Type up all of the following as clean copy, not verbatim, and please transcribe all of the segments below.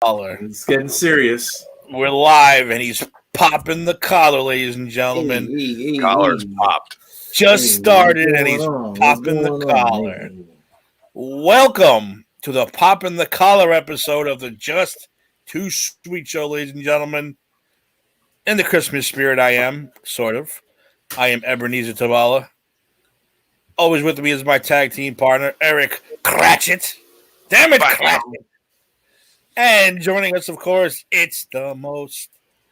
collar. It's getting serious. We're live, and he's popping the collar, ladies and gentlemen. Collar's popped. Just started, and he's What's popping the going on? collar. Welcome to the Popping the Collar episode of the Just Too Sweet Show, ladies and gentlemen. In the Christmas spirit, I am, sort of. I am Ebenezer Tavala. Always with me is my tag team partner, Eric Cratchit. Damn it, Cratchit. And joining us, of course, it's the most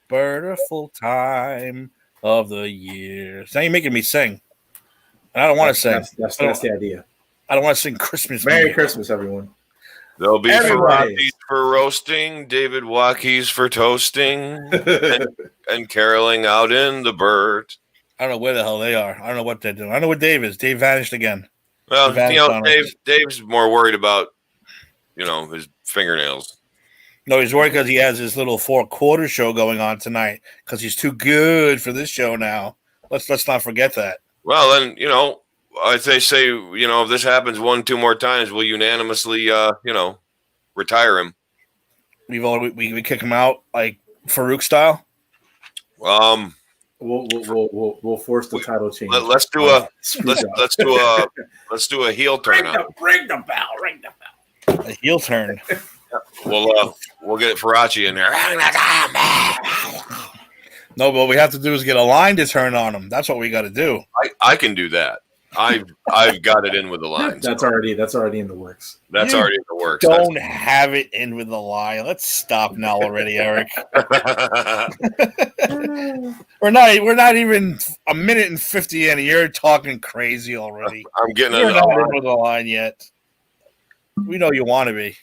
beautiful time of the year. So now you're making me sing. And I don't want to sing. That's the idea. I don't want to sing Christmas Merry music. Christmas, everyone. There'll be Everybody. Ferratis for roasting, David Waukes for toasting, and caroling out in the bird. I don't know where the hell they are. I don't know what they're doing. I know where Dave is. Dave vanished again. Well, He vanished on us. Dave's more worried about, his fingernails. No, he's worried because he has his little 4/4 show going on tonight because he's too good for this show now. Let's not forget that. Well, then, as they say, if this happens 1-2 more times, we'll unanimously, retire him. We kick him out like Farouk style. Um, We'll force the title change. let's do a let's do a heel turn on. Ring the bell. A heel turn. We'll get Farachi in there. No, but what we have to do is get a line to turn on him. That's what we got to do. I can do that. I've got it in with the lines. That's already in the works. That's You already in the works. Don't have it in with the line. Let's stop now already, Eric. We're not even a minute and 50 in. You're talking crazy already. I'm getting You're it. not in with the line yet. We know you want to be.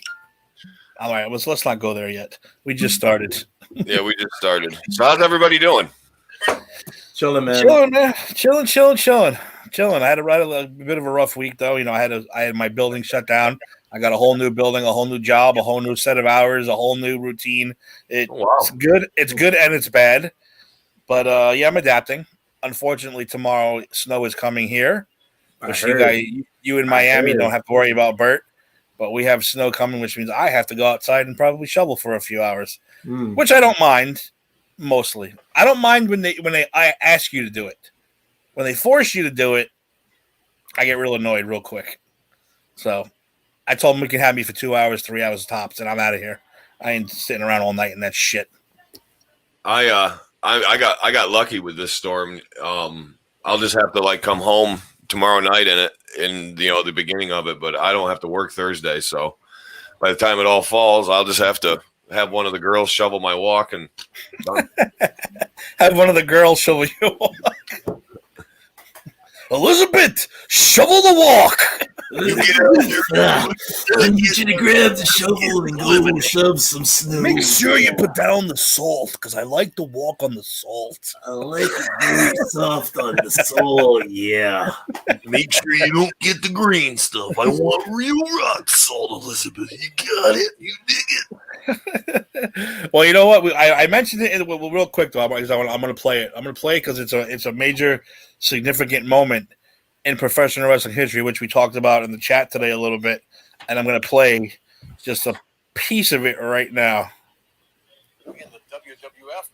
All right, let's not go there yet. We just started. Yeah, we just started. So how's everybody doing? Chilling, man. Chilling, man. Chilling. I had a bit of a rough week, though. I had my building shut down. I got a whole new building, a whole new job, a whole new set of hours, a whole new routine. It's good. It's good and it's bad. But I'm adapting. Unfortunately, tomorrow snow is coming here. Which you in Miami don't have to worry about Bert. But we have snow coming, which means I have to go outside and probably shovel for a few hours, which I don't mind. Mostly, I don't mind when I ask you to do it. When they force you to do it, I get real annoyed real quick. So I told them we can have me for 2 hours, 3 hours tops, and I'm out of here. I ain't sitting around all night in that shit. I got lucky with this storm. I'll just have to come home tomorrow night in the beginning of it, but I don't have to work Thursday. So by the time it all falls, I'll just have to have one of the girls shovel my walk and done. Have one of the girls shovel your walk. Elizabeth, shovel the walk. I need you to grab the shovel and go shove some snow. Make sure you put down the salt, because I like to walk on the salt. I like it very soft on the salt, yeah. Make sure you don't get the green stuff. I want real rock salt, Elizabeth. You got it? You dig it? Well, you know what? I mentioned it real quick, though. I'm going to play it. I'm going to play it because it's a major, significant moment in professional wrestling history, which we talked about in the chat today a little bit. And I'm going to play just a piece of it right now. In the WWF,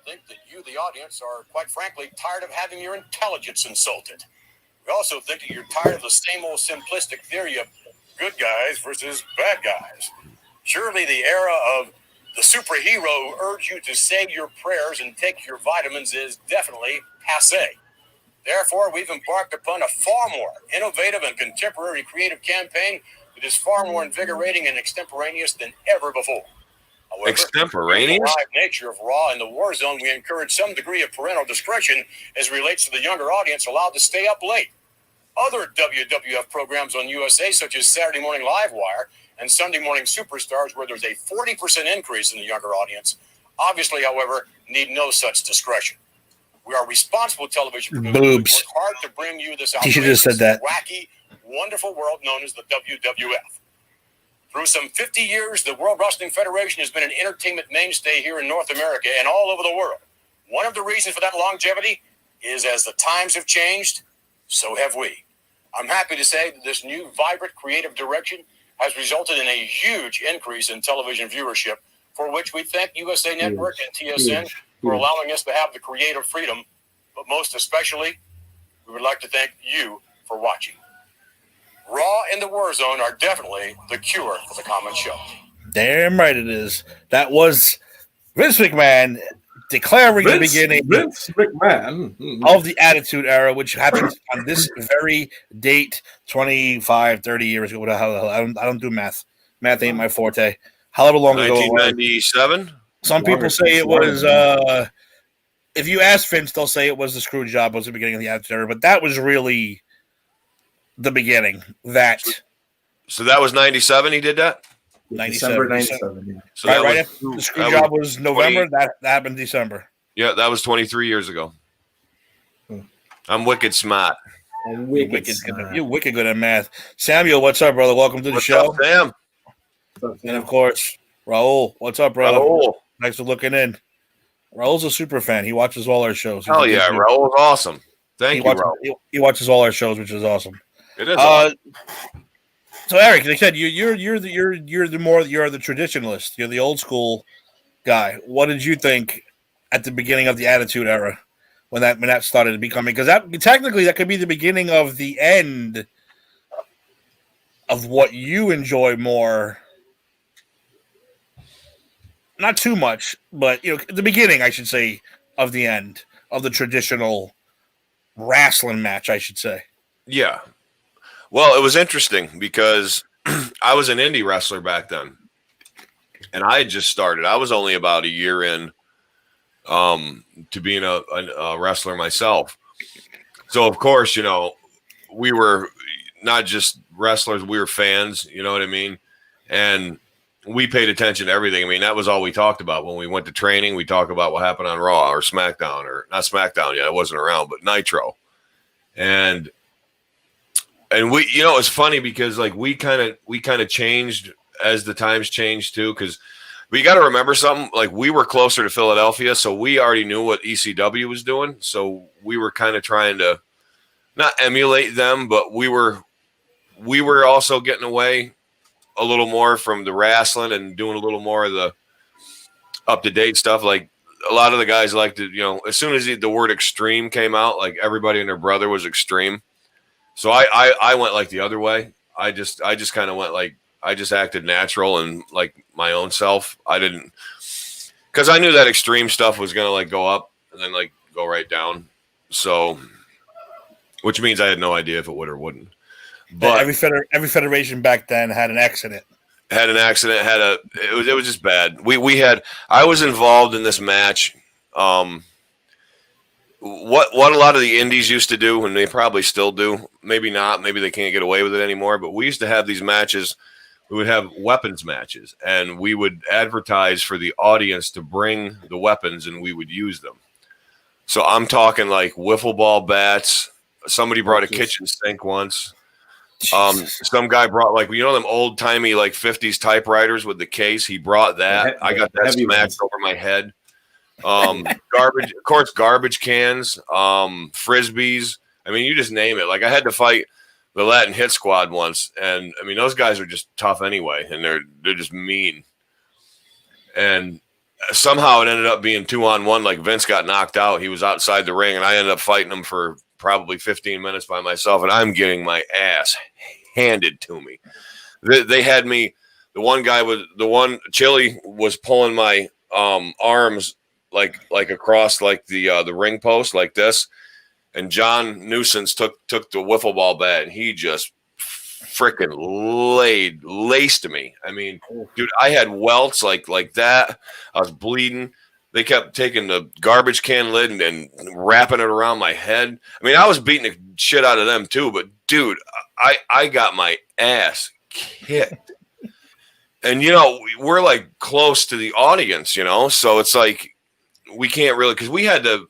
think that you, the audience, are quite frankly tired of having your intelligence insulted. We also think that you're tired of the same old simplistic theory of good guys versus bad guys. Surely the era of the superhero who urge you to say your prayers and take your vitamins is definitely passé. Therefore, we've embarked upon a far more innovative and contemporary creative campaign that is far more invigorating and extemporaneous than ever before. However, Extemporaneous? the live nature of Raw and the War Zone, we encourage some degree of parental discretion as it relates to the younger audience allowed to stay up late. Other WWF programs on USA, such as Saturday Morning Live Wire and Sunday Morning Superstars, where there's a 40% increase in the younger audience, obviously, however, need no such discretion. We are responsible television producers. We work hard to bring you this You should have said that. wacky, wonderful world known as the WWF. Through some 50 years, the World Wrestling Federation has been an entertainment mainstay here in North America and all over the world. One of the reasons for that longevity is as the times have changed, so have we. I'm happy to say that this new, vibrant, creative direction has resulted in a huge increase in television viewership for which we thank USA Network and TSN for allowing us to have the creative freedom. But most especially, we would like to thank you for watching. Raw and the Warzone are definitely the cure for the common show. Damn right it is. That was Vince McMahon declaring the beginning Vince McMahon of the Attitude Era, which happened on this very date 25, 30 years ago. I don't do math. Math ain't my forte. However long ago it was. 1997? Some people say it was, if you ask Vince, they'll say it was the screw job, was the beginning of the Attitude Era, but that was really the beginning. So that was 97 he did that? 97. December 97. Yeah. So Right that after the screw job was November, that happened December. Yeah, that was 23 years ago. I'm wicked smart. You're wicked good at math. Samuel, what's up, brother? Welcome to the What's show. up, Sam? And of course, Raul, what's up, brother? Raul. Thanks for looking in. Raul's a super fan. He watches all our shows. Hell yeah, Raul's awesome. Thank you, Raul. He watches all our shows, which is awesome. It is awesome. So Eric, like I said, you're the traditionalist. You're the old school guy. What did you think at the beginning of the Attitude Era when that started becoming? Because that could be the beginning of the end of what you enjoy more. Not too much, but the beginning, I should say, of the end of the traditional wrestling match, I should say. Yeah. Well, it was interesting because I was an indie wrestler back then, and I had just started. I was only about a year in to being a wrestler myself. So, of course, we were not just wrestlers, we were fans, you know what I mean? And we paid attention to everything. I mean, that was all we talked about. When we went to training, we talked about what happened on Raw or SmackDown, or not SmackDown yet. I wasn't around, but Nitro. And we, it's funny because like we kind of changed as the times changed too. Cause we got to remember something, like we were closer to Philadelphia. So we already knew what ECW was doing. So we were kind of trying to not emulate them, but we were also getting away a little more from the wrestling and doing a little more of the up to date stuff. Like a lot of the guys liked to, as soon as the word extreme came out, like everybody and their brother was extreme. So I went like the other way. I just kind of went like, I just acted natural and like my own self. I didn't, because I knew that extreme stuff was going to like go up and then like go right down. So, which means I had no idea if it would or wouldn't. But every federation back then had an accident. It was just bad. I was involved in this match. What a lot of the indies used to do, and they probably still do, maybe not, maybe they can't get away with it anymore, but we used to have these matches. We would have weapons matches, and we would advertise for the audience to bring the weapons, and we would use them. So I'm talking like wiffle ball bats. Somebody brought a kitchen sink once. Some guy brought like, them old timey like 50s typewriters with the case. He brought that. I got that smashed over my head. Garbage, of course, garbage cans, frisbees. I mean, you just name it. Like I had to fight the Latin Hit Squad once, and I mean those guys are just tough anyway, and they're just mean. And somehow it ended up being 2-on-1. Like Vince got knocked out. He was outside the ring, and I ended up fighting him for probably 15 minutes by myself, and I'm getting my ass handed to me. They had me. Chili was pulling my arms like across like the ring post like this, and John Nuisance took the wiffle ball bat and he just freaking laced me. I mean, dude, I had welts like that. I was bleeding. They kept taking the garbage can lid and wrapping it around my head. I mean, I was beating the shit out of them too, but dude, I got my ass kicked. And we're like close to the audience, so it's like we can't really, because we had to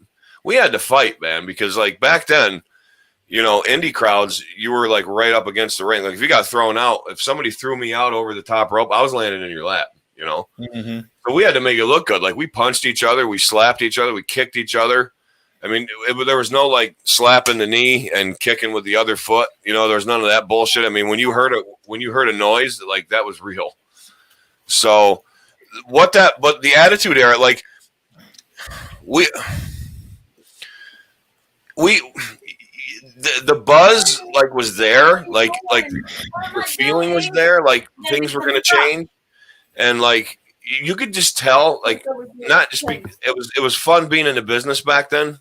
fight, man, because like back then, indie crowds, you were like right up against the ring. Like if you got thrown out, if somebody threw me out over the top rope, I was landing in your lap, Mm-hmm. So we had to make it look good. Like we punched each other, we slapped each other, we kicked each other. I mean, there was no like slapping the knee and kicking with the other foot. There was none of that bullshit. I mean, when you heard a noise, like that was real. So but the Attitude Era, like we the buzz like was there, like the feeling was there, like things were going to change, and like you could just tell, like not just be. It was fun being in the business back then.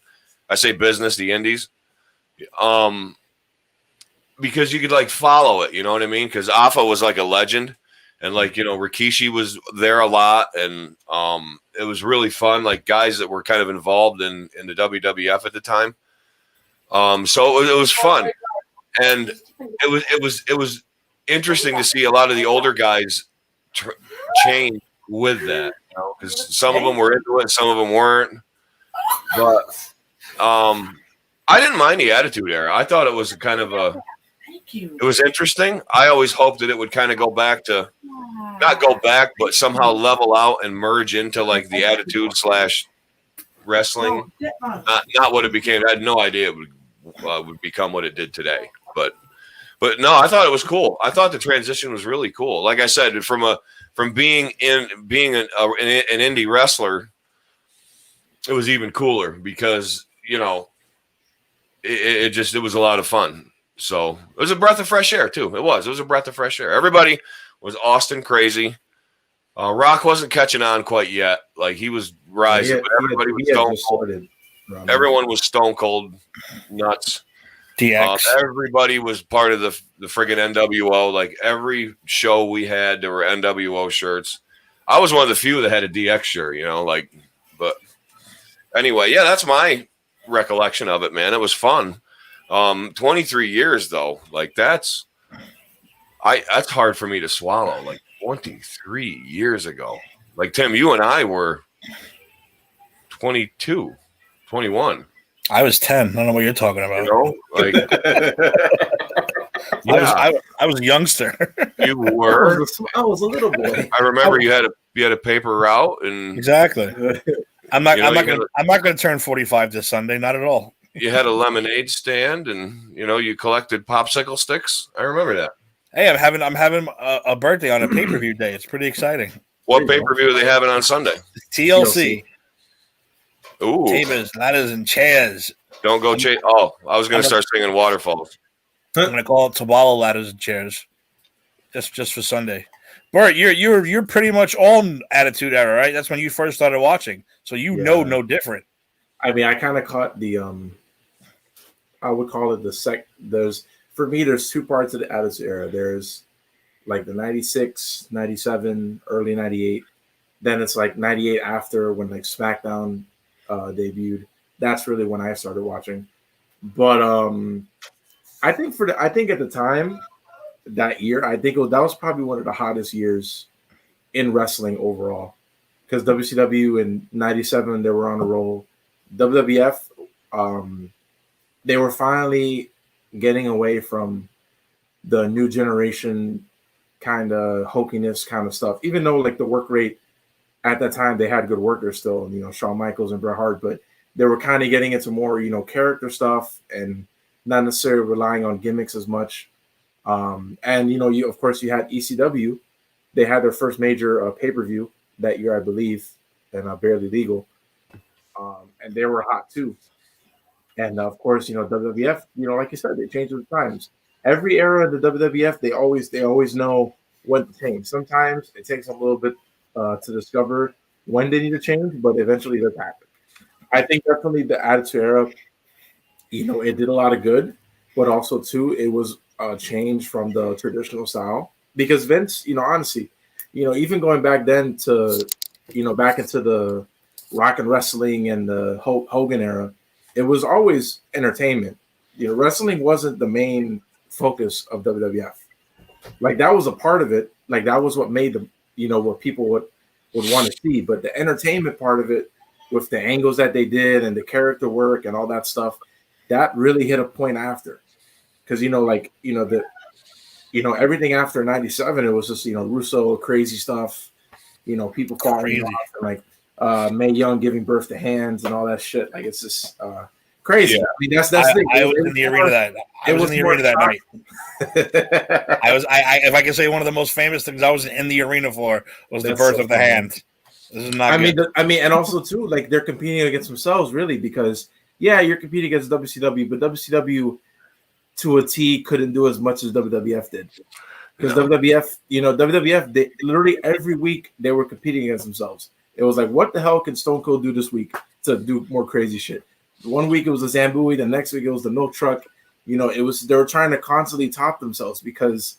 I say business, the indies, because you could like follow it. You know what I mean? Because Alpha was like a legend. And like, you know, Rikishi was there a lot, and it was really fun. Like guys that were kind of involved in the WWF at the time. So it was fun, and it was interesting to see a lot of the older guys change with that, because some of them were into it, some of them weren't. But I didn't mind the Attitude Era. I thought it was kind of it was interesting. I always hoped that it would kind of go back to. Not go back, but somehow level out and merge into like the Attitude / wrestling. Not what it became. I had no idea it would become what it did today. But no, I thought it was cool. I thought the transition was really cool. Like I said, from being an indie wrestler, it was even cooler because it was a lot of fun. So it was a breath of fresh air too. It was a breath of fresh air. Everybody was Austin crazy. Rock wasn't catching on quite yet. Like he was rising, but everybody was stone cold. Everyone was stone cold nuts. DX. Everybody was part of the friggin' NWO. Like every show we had, there were NWO shirts. I was one of the few that had a DX shirt, but anyway, yeah, that's my recollection of it, man. It was fun. 23 years though, like that's hard for me to swallow. Like 23 years ago. Like Tim, you and I were 22, 21. I was 10. I don't know what you're talking about. Like I was a youngster. You were. I was a little boy. I remember you had a paper route, and exactly. I'm not going to turn 45 this Sunday. Not at all. You had a lemonade stand, and you collected popsicle sticks. I remember that. Hey, I'm having a birthday on a pay-per-view day. It's pretty exciting. What pay-per-view are they having on Sunday? TLC. Ooh. Tables, ladders, and chairs. Don't go chase. Oh, I was going to start singing Waterfalls. I'm going to call it Tawala ladders and chairs. Just for Sunday. Bert, you're pretty much on Attitude Era, right? That's when you first started watching. So know no different. I mean, I kind of caught the I would call it for me, there's two parts of the Attitude Era. There's like the 96, 97, early 98. Then it's like 98 after when like SmackDown debuted. That's really when I started watching. But I think at the time that year, that was probably one of the hottest years in wrestling overall. Because WCW in 97, they were on a roll. WWF, they were finally getting away from the new generation kind of hokiness kind of stuff, even though like the work rate at that time, they had good workers still, Shawn Michaels and Bret Hart, but they were kind of getting into more, character stuff and not necessarily relying on gimmicks as much. And, you of course you had ECW. They had their first major pay-per-view that year, I believe, and Barely Legal. And they were hot too. And of course, WWF, like you said, they changed with the times. Every era of the WWF, they always know when to change. Sometimes it takes them a little bit to discover when they need to change, but eventually it does happen. I think definitely the Attitude Era, it did a lot of good, but also too, it was a change from the traditional style because Vince, honestly, even going back then to, back into the Rock and Wrestling and the Hogan era, it was always entertainment. Wrestling wasn't the main focus of WWF. Like that was a part of it. Like that was what made what people would want to see. But the entertainment part of it, with the angles that they did and the character work and all that stuff, that really hit a point after. Because everything after 97, it was just Russo crazy stuff. People falling off and like Mae Young giving birth to hands and all that shit. Like it's just crazy. Yeah. I mean, that's the thing. I was in the arena that. I was in the arena that night. I if I can say one of the most famous things I was in the arena for was the That's birth so of the funny. hand. This is not good. And also too, like they're competing against themselves, really, because yeah, you're competing against WCW, but WCW to a T couldn't do as much as WWF did. Because WWF, they literally every week they were competing against themselves. It was like, what the hell can Stone Cold do this week to do more crazy shit? One week it was the Zambui, the next week it was the milk truck. They were trying to constantly top themselves because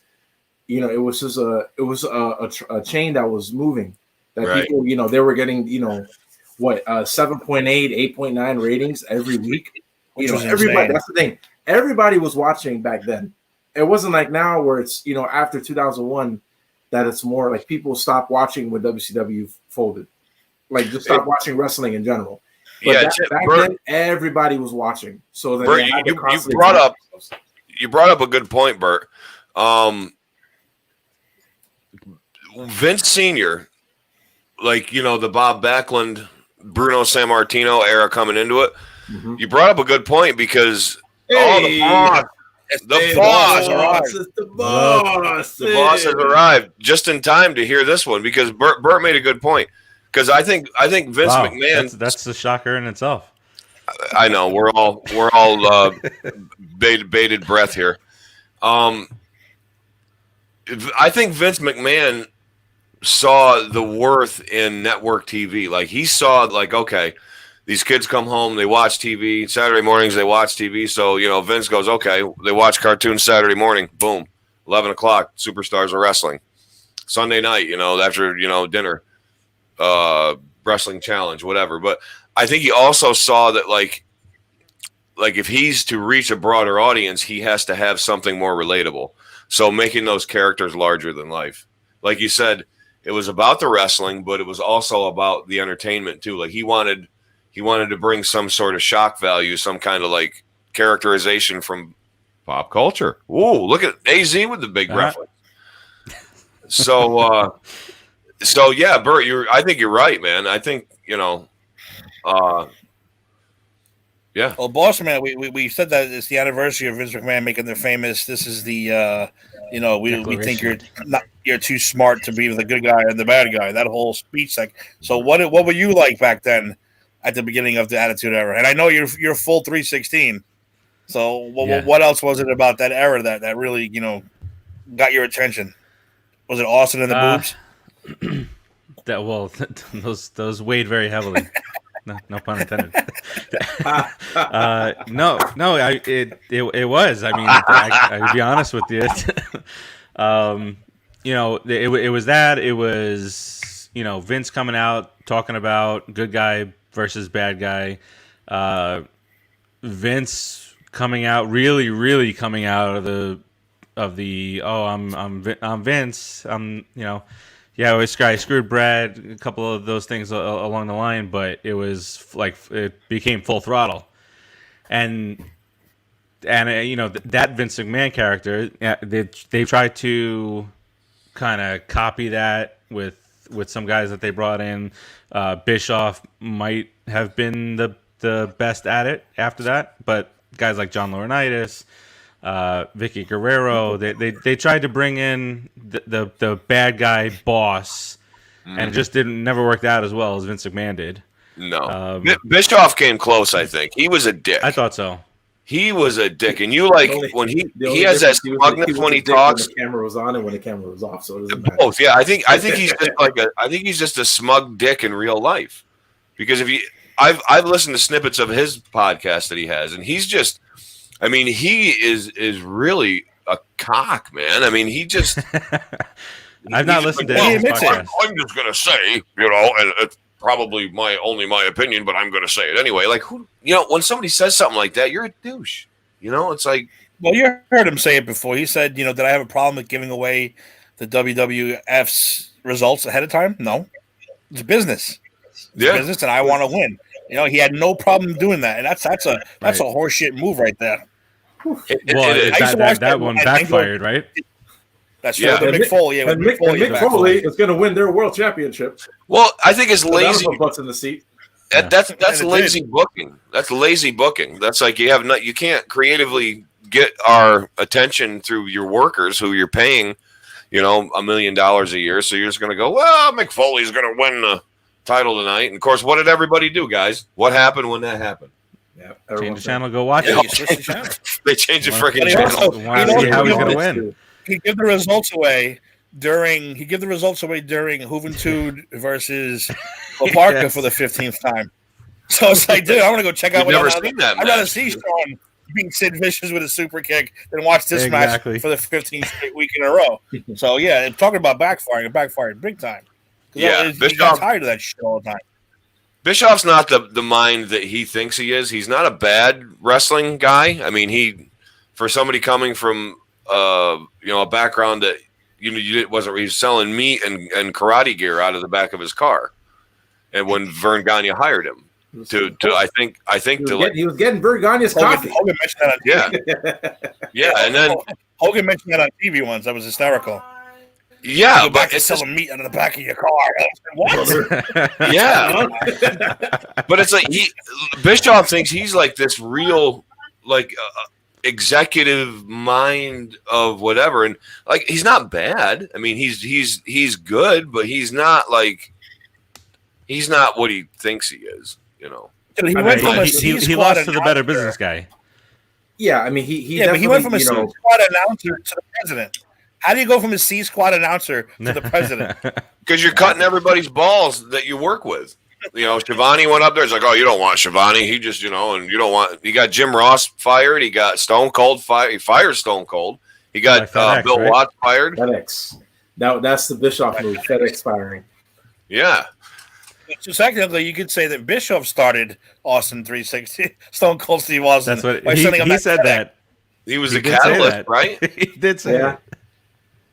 it was just a chain that was moving. That Right. people, they were getting 7.8, 8.9 ratings every week. Which was Everybody. insane. That's the thing. Everybody was watching back then. It wasn't like now where it's after 2001 that it's more like people stopped watching when WCW folded, like just stop watching wrestling in general. But Yeah, back Bert, then everybody was watching. So then Bert, they had to you constantly brought up a good point, Bert. Vince Sr., like the Bob Backlund, Bruno Sammartino era coming into it. Mhm. You brought up a good point because the Hey, boss, the boss has arrived just in time to hear this one because Bert made a good point. Because I think Vince Wow, McMahon. that's a shocker in itself. I know we're all bated breath here. I think Vince McMahon saw the worth in network TV. Like he saw, like, okay, these kids come home, they watch TV Saturday mornings, they watch TV. So Vince goes, okay, they watch cartoons Saturday morning. Boom, 11 o'clock, Superstars of Wrestling. Sunday night, after dinner, wrestling challenge, whatever. But I think he also saw that like if he's to reach a broader audience, he has to have something more relatable. So making those characters larger than life, like you said, it was about the wrestling, but it was also about the entertainment too. Like he wanted to bring some sort of shock value, some kind of like characterization from pop culture. Ooh, look at AZ with the big reference. So yeah, Bert, I think you're right, man. I think yeah. Well, Boston Man, we said that it's the anniversary of Vince McMahon making them famous. This is the we think you're too smart to be the good guy and the bad guy. That whole speech, like, so what were you like back then at the beginning of the Attitude Era? And I know you're full 316. So what else was it about that era that really got your attention? Was it Austin and the boobs? Those weighed very heavily. No pun intended. No. It was. I mean, I would be honest with you. It was that. It was Vince coming out talking about good guy versus bad guy. Vince coming out, really coming out of the I'm Vince. I screwed Brad, a couple of those things along the line, but it was like it became full throttle, and that Vince McMahon character, they tried to kind of copy that with some guys that they brought in. Bischoff might have been the best at it after that, but guys like John Laurinaitis, Vicky Guerrero, they tried to bring in the bad guy boss, and it just never worked out as well as Vince McMahon did. No, Bischoff came close. I think he was a dick. I thought so. He was a dick, and when he has that smugness when he talks. When the camera was on and when the camera was off, so it doesn't matter. Both, yeah. I think he's just a smug dick in real life, because I've listened to snippets of his podcast that he has, and he's just. I mean, he is really a cock, man. I mean, he just. I've not listened to his podcast. I'm just gonna say, and it's probably my opinion, but I'm gonna say it anyway. Like, when somebody says something like that, you're a douche. It's like. Well, you heard him say it before. He said, did I have a problem with giving away the WWF's results ahead of time? No, it's business. Business, and I want to win. He had no problem doing that, and that's a horseshit move right there. That one backfired, right? That's true. The Mick Foley, and Mick Foley is going to win their world championship. Well, I think it's So lazy. butts in the seat. Yeah. That's And it lazy booking. That's lazy booking. That's like you can't creatively get our attention through your workers who you're paying, $1 million a year. So you're just going to go, well, Mick Foley's going to win the title tonight. And of course, what did everybody do, guys? What happened when that happened? Yeah, Change the channel, go watch Yeah, it. you switch the channel. They changed the freaking But he channel. also- Want he to see also- how he's he going to also- win. He give the results away during Juventud versus Laparca Yes. for the 15th time. So it's like, dude, I want to go check out. We've what never else- seen that I'd rather match. see Sean beat Sid Vicious with a super kick than watch this Exactly. match for the 15th straight week in a row. So yeah, talking about backfiring, it backfired big time. 'Cause Yeah, he got Bischoff- tired of that shit all the time. Bischoff's not the mind that he thinks he is. He's not a bad wrestling guy. I mean, for somebody coming from a background that he was selling meat and karate gear out of the back of his car, and when Vern Gagne hired him to I think he was getting Vern Gagne's coffee. Hogan mentioned that on TV. yeah, and then Hogan mentioned that on TV once. That was hysterical. yeah, Go back but to it's just, selling meat out of the back of your car. What? yeah, but it's like Bischoff thinks he's like this real executive mind of whatever, and like he's not bad. I mean, he's good, but he's not what he thinks he is. Dude, he went from a he C-squad lost to the Better announcer- Business guy. Yeah, I mean he But he went from a definitely, C-squad announcer to the president. How do you go from a C-squad announcer to the president? Because you're cutting everybody's balls that you work with. Shivani went up there. It's like, oh, you don't want Shivani. He just, and you don't want. You got Jim Ross fired. He got Stone Cold fired. He fired Stone Cold. He got FedEx, Bill right? Watts fired. FedEx. That's the Bischoff move. FedEx firing. Yeah. So technically, you could say that Bischoff started Austin 360, Stone Cold Steve Austin. That's what by sending him he that said FedEx. that. He was He a did say catalyst, that. right? He did say Yeah. that.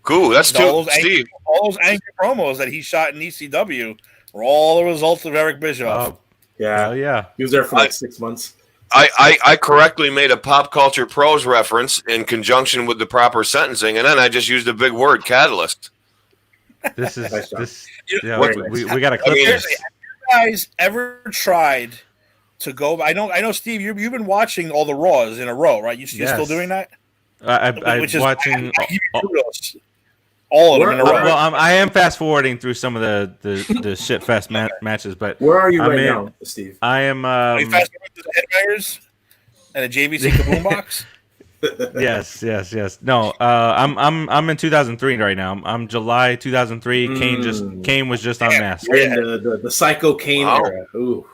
Cool. That's All too, those Steve. angry promos that he shot in ECW were all the results of Eric Bischoff. Oh, Yeah. hell yeah. He was there for like 6 months. I correctly made a Pop Culture Pros reference in conjunction with the proper sentencing, and then I just used a big word, catalyst. This is Nice job. this. You- Yeah, Very we nice. got to clip mean, this. Seriously, have you guys ever tried to go? I know, Steve. You've been watching all the Raws in a row, right? You're still Yes. doing that. I'm Which is watching. I give you kudos. All of them in a row. Well, I am fast forwarding through some of the shit fest matches, but Where are you I'm right in- now, Steve? I am. Are you fast forward to the Headbangers and a JVC Kaboom box? Yes. No, I'm in 2003 right now. I'm July 2003. Kane was just unmasked. You're in the Psycho Kane Wow. era. Ooh,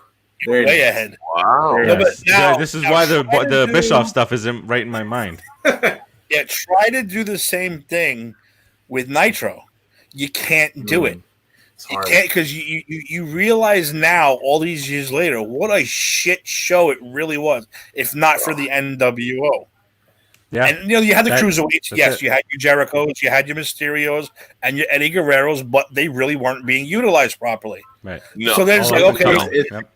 very Way nice. ahead. Wow. Very No, nice. but now- This is now why try to the do- Bischoff stuff isn't right in my mind. Yeah, try to do the same thing with Nitro. You can't do it. It's You hard. can't because you realize now, all these years later, what a shit show it really was. If not for the NWO, Yeah, and you had the That- cruiserweights. that's Yes, it. you had your Jerichos, you had your Mysterios, and your Eddie Guerreros, but they really weren't being utilized properly. right. No. So then it's All like, of the okay, tunnel. It- Yep.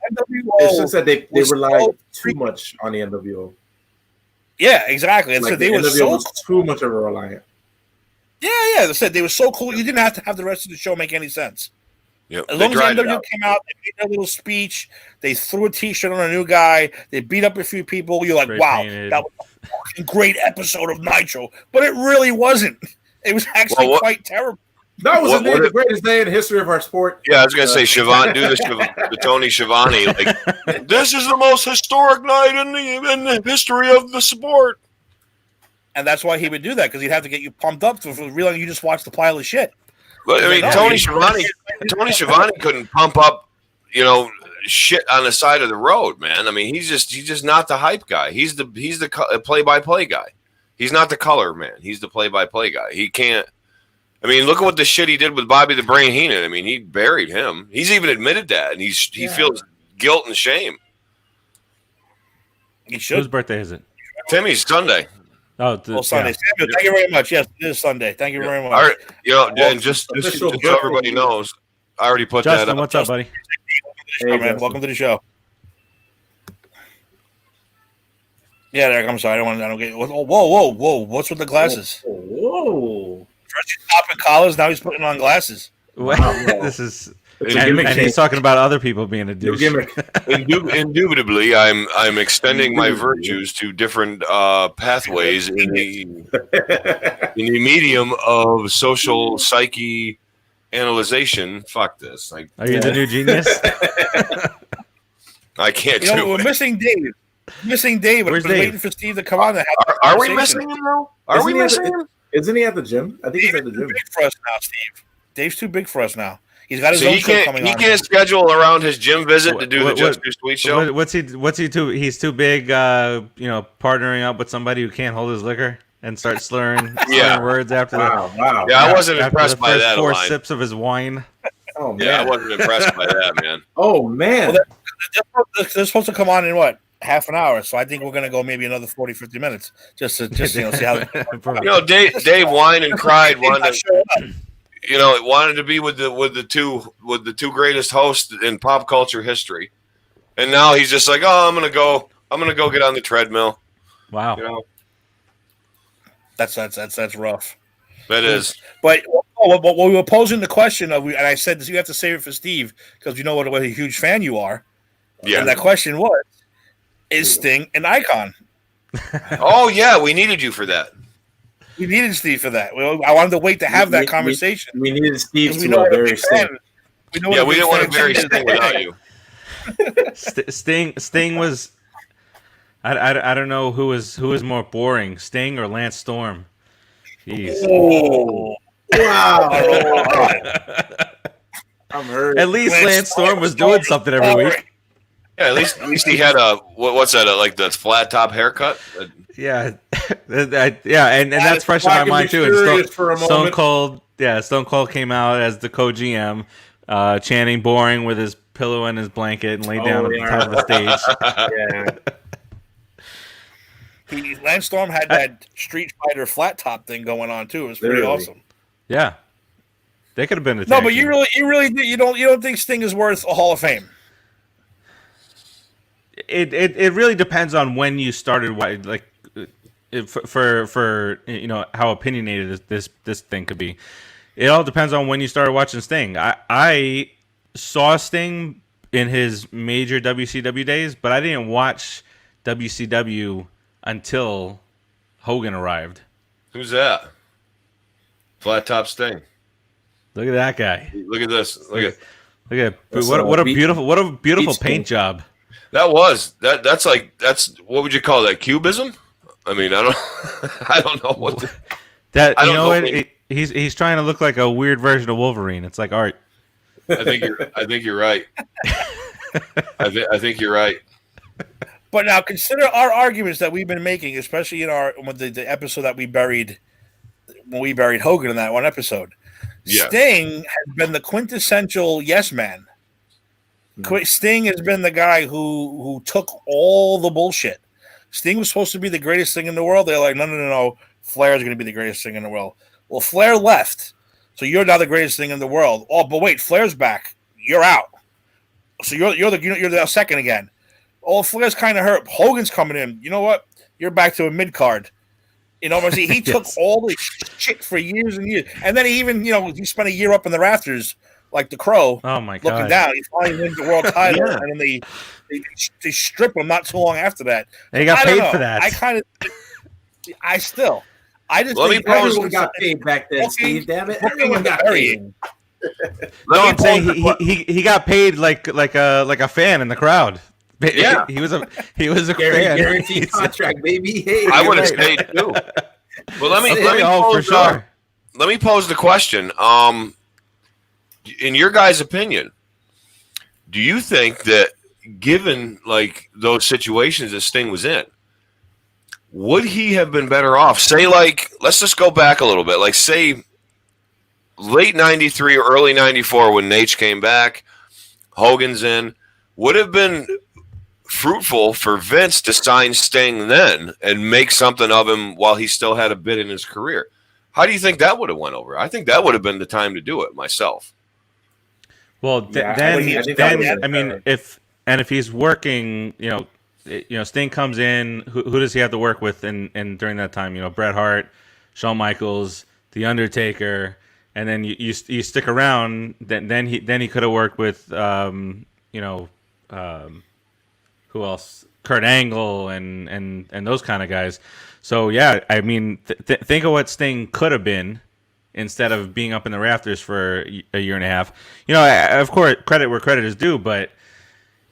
It's just NWO. that they was relied so too much on the NWO. Yeah, exactly. And so Like they the were NWO so was too much of a reliant. yeah. They said they were so cool. You didn't have to have the rest of the show make any sense. Yep. As They long as dried it NWO out. came out, they made their little speech, they threw a T-shirt on a new guy, they beat up a few people. You're like, Spray wow, painted. that was a fucking great episode of Nitro, but it really wasn't. It was actually Well, what- quite terrible. That was What- the what the if- greatest day in the history of our sport. Yeah, I was gonna say Siobhan, do the Tony Schiavone. Like, this is the most historic night in the history of the sport. And that's why he would do that, because he'd have to get you pumped up to realize you just watched the pile of shit. But I mean, No, Tony he- Schiavone couldn't pump up, shit on the side of the road, man. I mean, he's just not the hype guy. He's the play-by-play guy. He's not the color man. He's the play-by-play guy. He can't. I mean, look at what the shit he did with Bobby the Brain Heenan. I mean, he buried him. He's even admitted that, and he feels guilt and shame. He Whose should. birthday is it? Timmy's Sunday. Oh, Well, Sunday. Samuel, thank you very much. Yes, it is Sunday. Thank you very much. All right, Well, and just official so everybody birthday. knows, I already put that Justin, up. what's up, buddy? Show, man. Justin. Welcome to the show. Yeah, Derek, I'm sorry. I don't get. Whoa! What's with the glasses? Whoa. First he's popping collars, now he's putting on glasses. this is It's a gimmick and change. he's talking about other people being a New douche. gimmick. Indubitably, I'm extending my virtues to different pathways in the medium of social psyche analyzation. Fuck this. Are you the new genius? I can't You know, do we're it. missing Dave. Missing Dave. Where's We're Dave? waiting for Steve to come on and have Are we conversation. missing him though? Are we missing him? Isn't he at the gym? I think he's Dave's at the too gym. big for us now, Steve. Dave's too big for us now. He's got his So own he show can't coming he on. can't schedule around his gym visit to do the What- Just Too Sweet show. What's he too? He's too big. Partnering up with somebody who can't hold his liquor and start slurring words after Wow. Yeah, I wasn't after impressed the by first that 4 line. sips of his wine. Oh man. Yeah, I wasn't impressed by that, man. Oh man. Well, they're supposed to come on in what? Half an hour. So I think we're going to go maybe another 40, 50 minutes just to see how. You know, Dave whined and cried, Not wanted show up. wanted to be with the two greatest hosts in pop culture history, and now he's just like, oh, I'm gonna go get on the treadmill. Wow. You know, That's rough. that is. But we were posing the question of, and I said you have to save it for Steve because you know what a huge fan you are. Yeah. And that question was, is Sting an icon? Oh yeah, we needed you for that. We needed Steve for that. I wanted to wait to have that We- conversation. We needed Steve Because we to know a what a very big fan. Sting. We know what Yeah, a we big didn't want fan to bury is. Sting without you. Sting was. I don't know who was more boring, Sting or Lance Storm. Jeez. Oh, Wow. I'm hurt. At least Lance Storm was doing something every week. Yeah, at least he had a what's that? Like the flat top haircut. Yeah, and that's fresh in my mind too. And Stone Cold, Stone Cold came out as the co-GM, chanting "boring" with his pillow and his blanket, and laid down at the top of the stage. Yeah. Lance Storm had that Street Fighter flat top thing going on too. It was pretty Literally. awesome. Yeah, they could have been. No, but you don't think Sting is worth a Hall of Fame? It really depends on when you started. For how opinionated this thing could be. It all depends on when you started watching Sting. I saw Sting in his major WCW days, but I didn't watch WCW until Hogan arrived. Who's that? Flat top Sting. Look at that guy. Look at this. Look at What a beautiful paint job. that's what would you call that? Cubism? I mean, I don't know what. That I you don't know know. what? He's trying to look like a weird version of Wolverine. It's like art. I think you're right. I think you're right. But now consider our arguments that we've been making, especially in the episode that we buried when we buried Hogan in that one episode. Yeah. Sting has been the quintessential yes man. Sting has been the guy who took all the bullshit. Sting was supposed to be the greatest thing in the world. They're like, no. Flair is going to be the greatest thing in the world. Well, Flair left, so you're now the greatest thing in the world. Oh, but wait, Flair's back. You're out. So you're the second again. Oh, Flair's kind of hurt. Hogan's coming in. You know what? You're back to a mid card. You know, he Yes. took all the shit for years and years, and then he even he spent a year up in the rafters like the Crow. Oh my Looking god! down, he finally wins the world title, Yeah. and then they strip him not too long after that. They got I don't paid know. for that. I just Let me think pose- Everyone got paid back then, Steve. Damn it. Everyone got paid. No, I'm saying he got paid like a fan in the crowd. Yeah. he was a fan. Guaranteed contract, baby. Hey, I you're would have right. stayed too. Well, let me For sure. let me pose the question. In your guys' opinion, do you think that given like those situations that Sting was in, would he have been better off? Say, like, let's just go back a little bit. Like, say, late '93 or early '94 when Nate came back, Hogan's in, would have been fruitful for Vince to sign Sting then and make something of him while he still had a bit in his career. How do you think that would have went over? I think that would have been the time to do it myself. Well, Yeah, I think that would have been better. if he's working, Sting comes in. Who does he have to work with? And during that time, Bret Hart, Shawn Michaels, The Undertaker, and then you stick around, then he could have worked with who else? Kurt Angle and those kind of guys. So yeah, I mean, think of what Sting could have been instead of being up in the rafters for a year and a half. Of course, credit where credit is due, but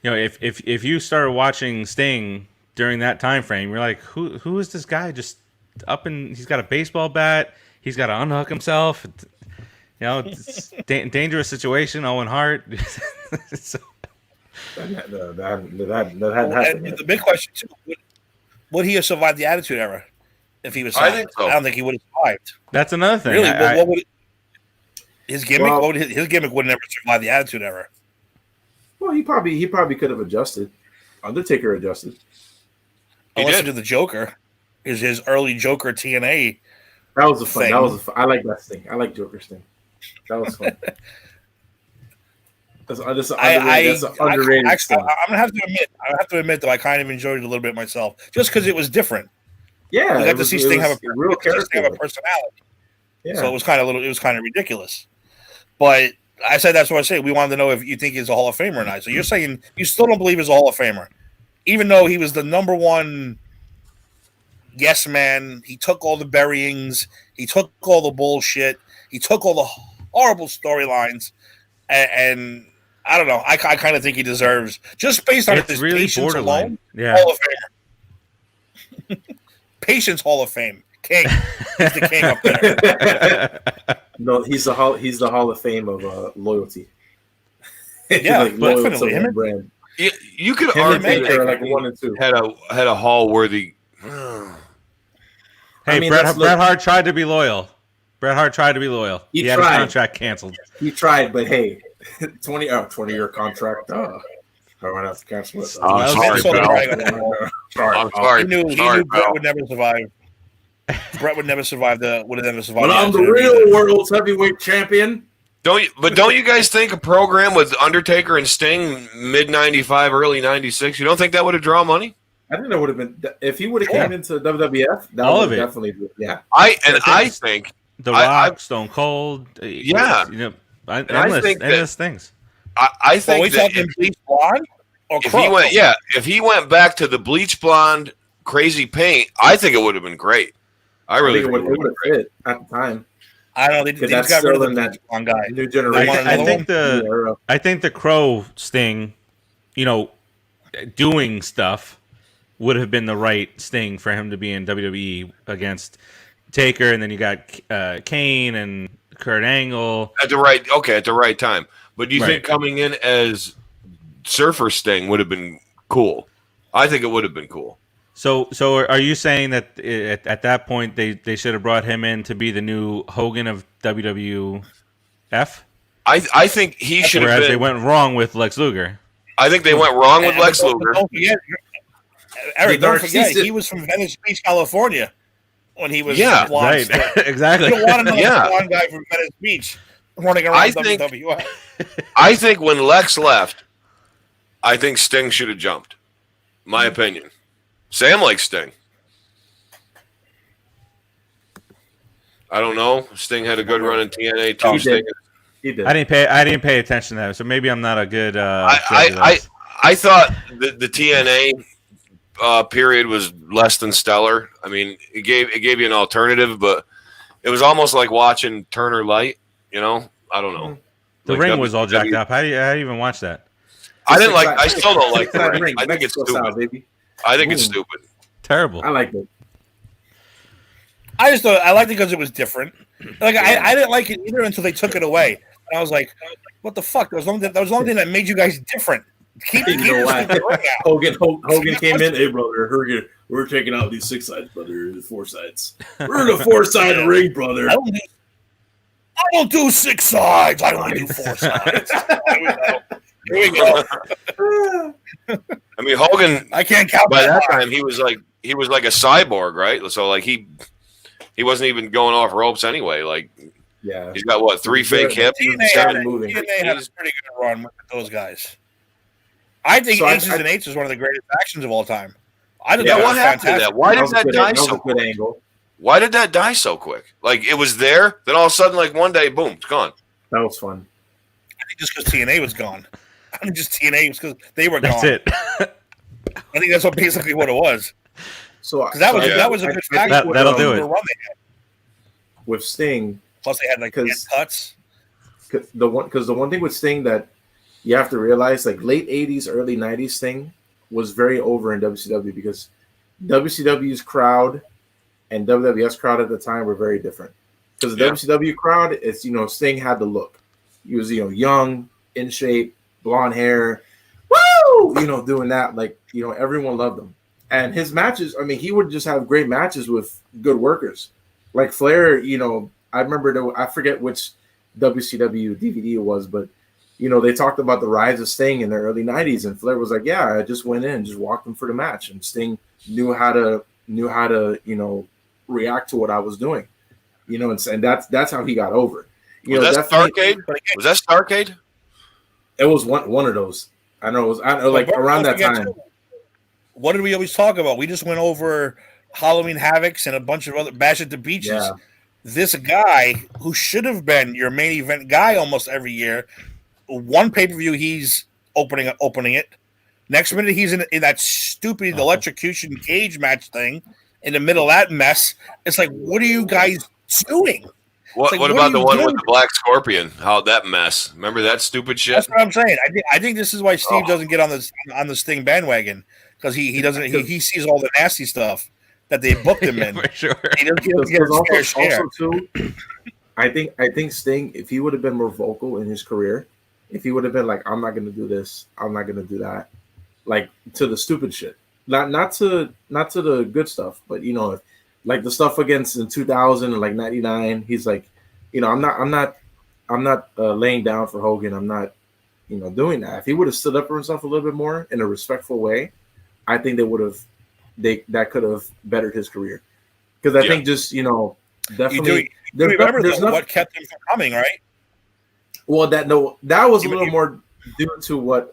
if you started watching Sting during that time frame, you're like, who is this guy just up in? He's got a baseball bat. He's got to unhook himself. It's dangerous situation. Owen Hart. So, that hadn't happened. The big question too: would he have survived the Attitude Era if he was I signed? think so. I don't think he would have survived. that's another thing. Really, I- what would his gimmick? Well- His gimmick would never survive the Attitude Era. Well, he probably could have adjusted. Undertaker adjusted. He Unless did. he did the Joker, is his early Joker TNA. That was a fun. Thing. That was a fun. I like that thing. I like Joker's thing. That was fun. That's an underrated actually, thing. I'm gonna have to admit that I kind of enjoyed it a little bit myself, just because it was different. Yeah, We got to see Sting have a real character. personality. Yeah. So it was kind of ridiculous. But I said that's what I say. We wanted to know if you think he's a Hall of Famer or not. So you're saying you still don't believe he's a Hall of Famer, even though he was the number one yes man. He took all the buryings. He took all the bullshit. He took all the horrible storylines, and I don't know. I kind of think he deserves, just based on it's his really patience borderline. alone, Yeah. Hall of Famer. Patience Hall of Fame. King. He's the king up there. No, he's the Hall of Fame of loyalty. Yeah, loyal to definitely. one brand. You could Him and argue Taker are that like 1 and 2. had a Hall worthy. Hey, I mean, Bret let's look- Hart tried to be loyal. Bret Hart tried to be loyal. He He had tried. his contract canceled. He tried, but hey, 20-year contract. I'm gonna have to cancel it. Oh, Well, sorry, Vince told him pal. right away. I'm sorry. He knew sorry, Brett pal. would never survive. Brett would never survive would have never survived. But I'm the Attitude Era. real world's heavyweight champion. Don't you guys think a program with Undertaker and Sting mid '95, early '96? You don't think that would have drawn money? I think that would have been if he would have Yeah. came into WWF. That All would of it. definitely been, yeah. I think The I- Rock, Stone Cold. Yeah. Endless, I think that- endless things. I But we think that talking Bleach Blonde or if Crow? if he went back to the bleach blonde crazy paint, I think it would have been great. I I really think it think would have fit at the time. I don't know. They Because just that's got rid of still the in Bleach Blonde guy. New generation. want another I think the Crow Sting, doing stuff would have been the right Sting for him to be in WWE against Taker, and then you got Kane and Kurt Angle. at the right time. But do you Right. think coming in as Surfer Sting would have been cool? I think it would have been cool. So are you saying that at that point they should have brought him in to be the new Hogan of WWF? I think he should have Whereas been. they went wrong with Lex Luger. I think they went wrong with And Lex don't Luger. forget, Eric, The don't Dark forget, Season. he was from Venice Beach, California, when he was Yeah, blonde. Right, still. exactly. You don't want another Yeah. blonde guy from Venice Beach running around I think- WWF. I think when Lex left, I think Sting should have jumped. My opinion. Sam likes Sting. I don't know. Sting had a good run in TNA too. He Sting. did. He did. I didn't pay attention to that, so maybe I'm not a good. I thought the TNA period was less than stellar. I mean, it gave you an alternative, but it was almost like watching Turner Light. I don't know. the Like ring was all jacked WWE. up. How do you even watch that? I didn't like. I still don't like the Six-side ring. I think it's Mexico style, stupid. baby. I think it's Boom. stupid. Terrible. I like it. I just thought I liked it because it was different. Like I didn't like it either until they took it away. And I was like, "What the fuck?" That was the only thing that made you guys different. Keep You know why? the ring out. Hogan came in. Hey, brother, we're taking out these 6 sides, brother. The 4 sides. We're in a 4-sided ring, brother. I don't do 6 sides. I only do 4 sides. Here we go. I mean, Hogan I can't count by that hard. time he was like a cyborg, right? So like he wasn't even going off ropes anyway. Like Yeah. he's got what 3 fake hips? TNA had, Started moving. TNA had a pretty good run with those guys. I think So H's and H's is one of the greatest actions of all time. I think Yeah, that what was happened to fantastic. that? Why did was a that good- die was so a good angle. Why did that die so quick? Like it was there, then all of a sudden, like one day, boom, it's gone. That was fun. I think just because TNA was gone. I think just TNA was because they were That's gone. it. I think that's basically what it was. So 'Cause that was Yeah. that was a good factor. That'll with do the it. run they had. with Sting. Plus, they had like 'Cause- cuts. The one thing with Sting that you have to realize, like late '80s, early '90s, Sting was very over in WCW because WCW's crowd and WWF's crowd at the time were very different. Because the Yeah. WCW crowd, it's Sting had the look. He was young, in shape, blonde hair, woo, doing that. Like everyone loved him. And his matches, I mean, he would just have great matches with good workers. Like Flair, I remember I forget which WCW DVD it was, but they talked about the rise of Sting in the early '90s, and Flair was like, "Yeah, I just went in, just walked him for the match," and Sting knew how to react to what I was doing, and that's how he got over. Was that Starrcade? Was that Starrcade? It was one of those. I know like But around don't that forget, time. too, what did we always talk about? We just went over Halloween Havocs and a bunch of other Bash at the Beaches. Yeah. This guy who should have been your main event guy almost every year, one pay-per-view he's opening it. Next minute he's in that stupid electrocution cage match thing in the middle of that mess. It's like, what are you guys doing? What like, what what about are the you one doing? with the Black Scorpion? How that mess? Remember that stupid shit? That's what I'm saying. I think this is why Steve doesn't get on the Sting bandwagon, because he doesn't he sees all the nasty stuff that they booked him in. For sure. He doesn't get Because a fair share. also too, I think Sting, if he would have been more vocal in his career, if he would have been like, "I'm not going to do this, I'm not going to do that," like to the stupid shit, not to the good stuff, but like the stuff against in 2000 and like '99, he's like, I'm not laying down for Hogan. I'm not, doing that. If he would have stood up for himself a little bit more in a respectful way, I think that could have bettered his career. Because I think just definitely You remember there's what kept him from coming, right? Well, that was a You- little you- more due to what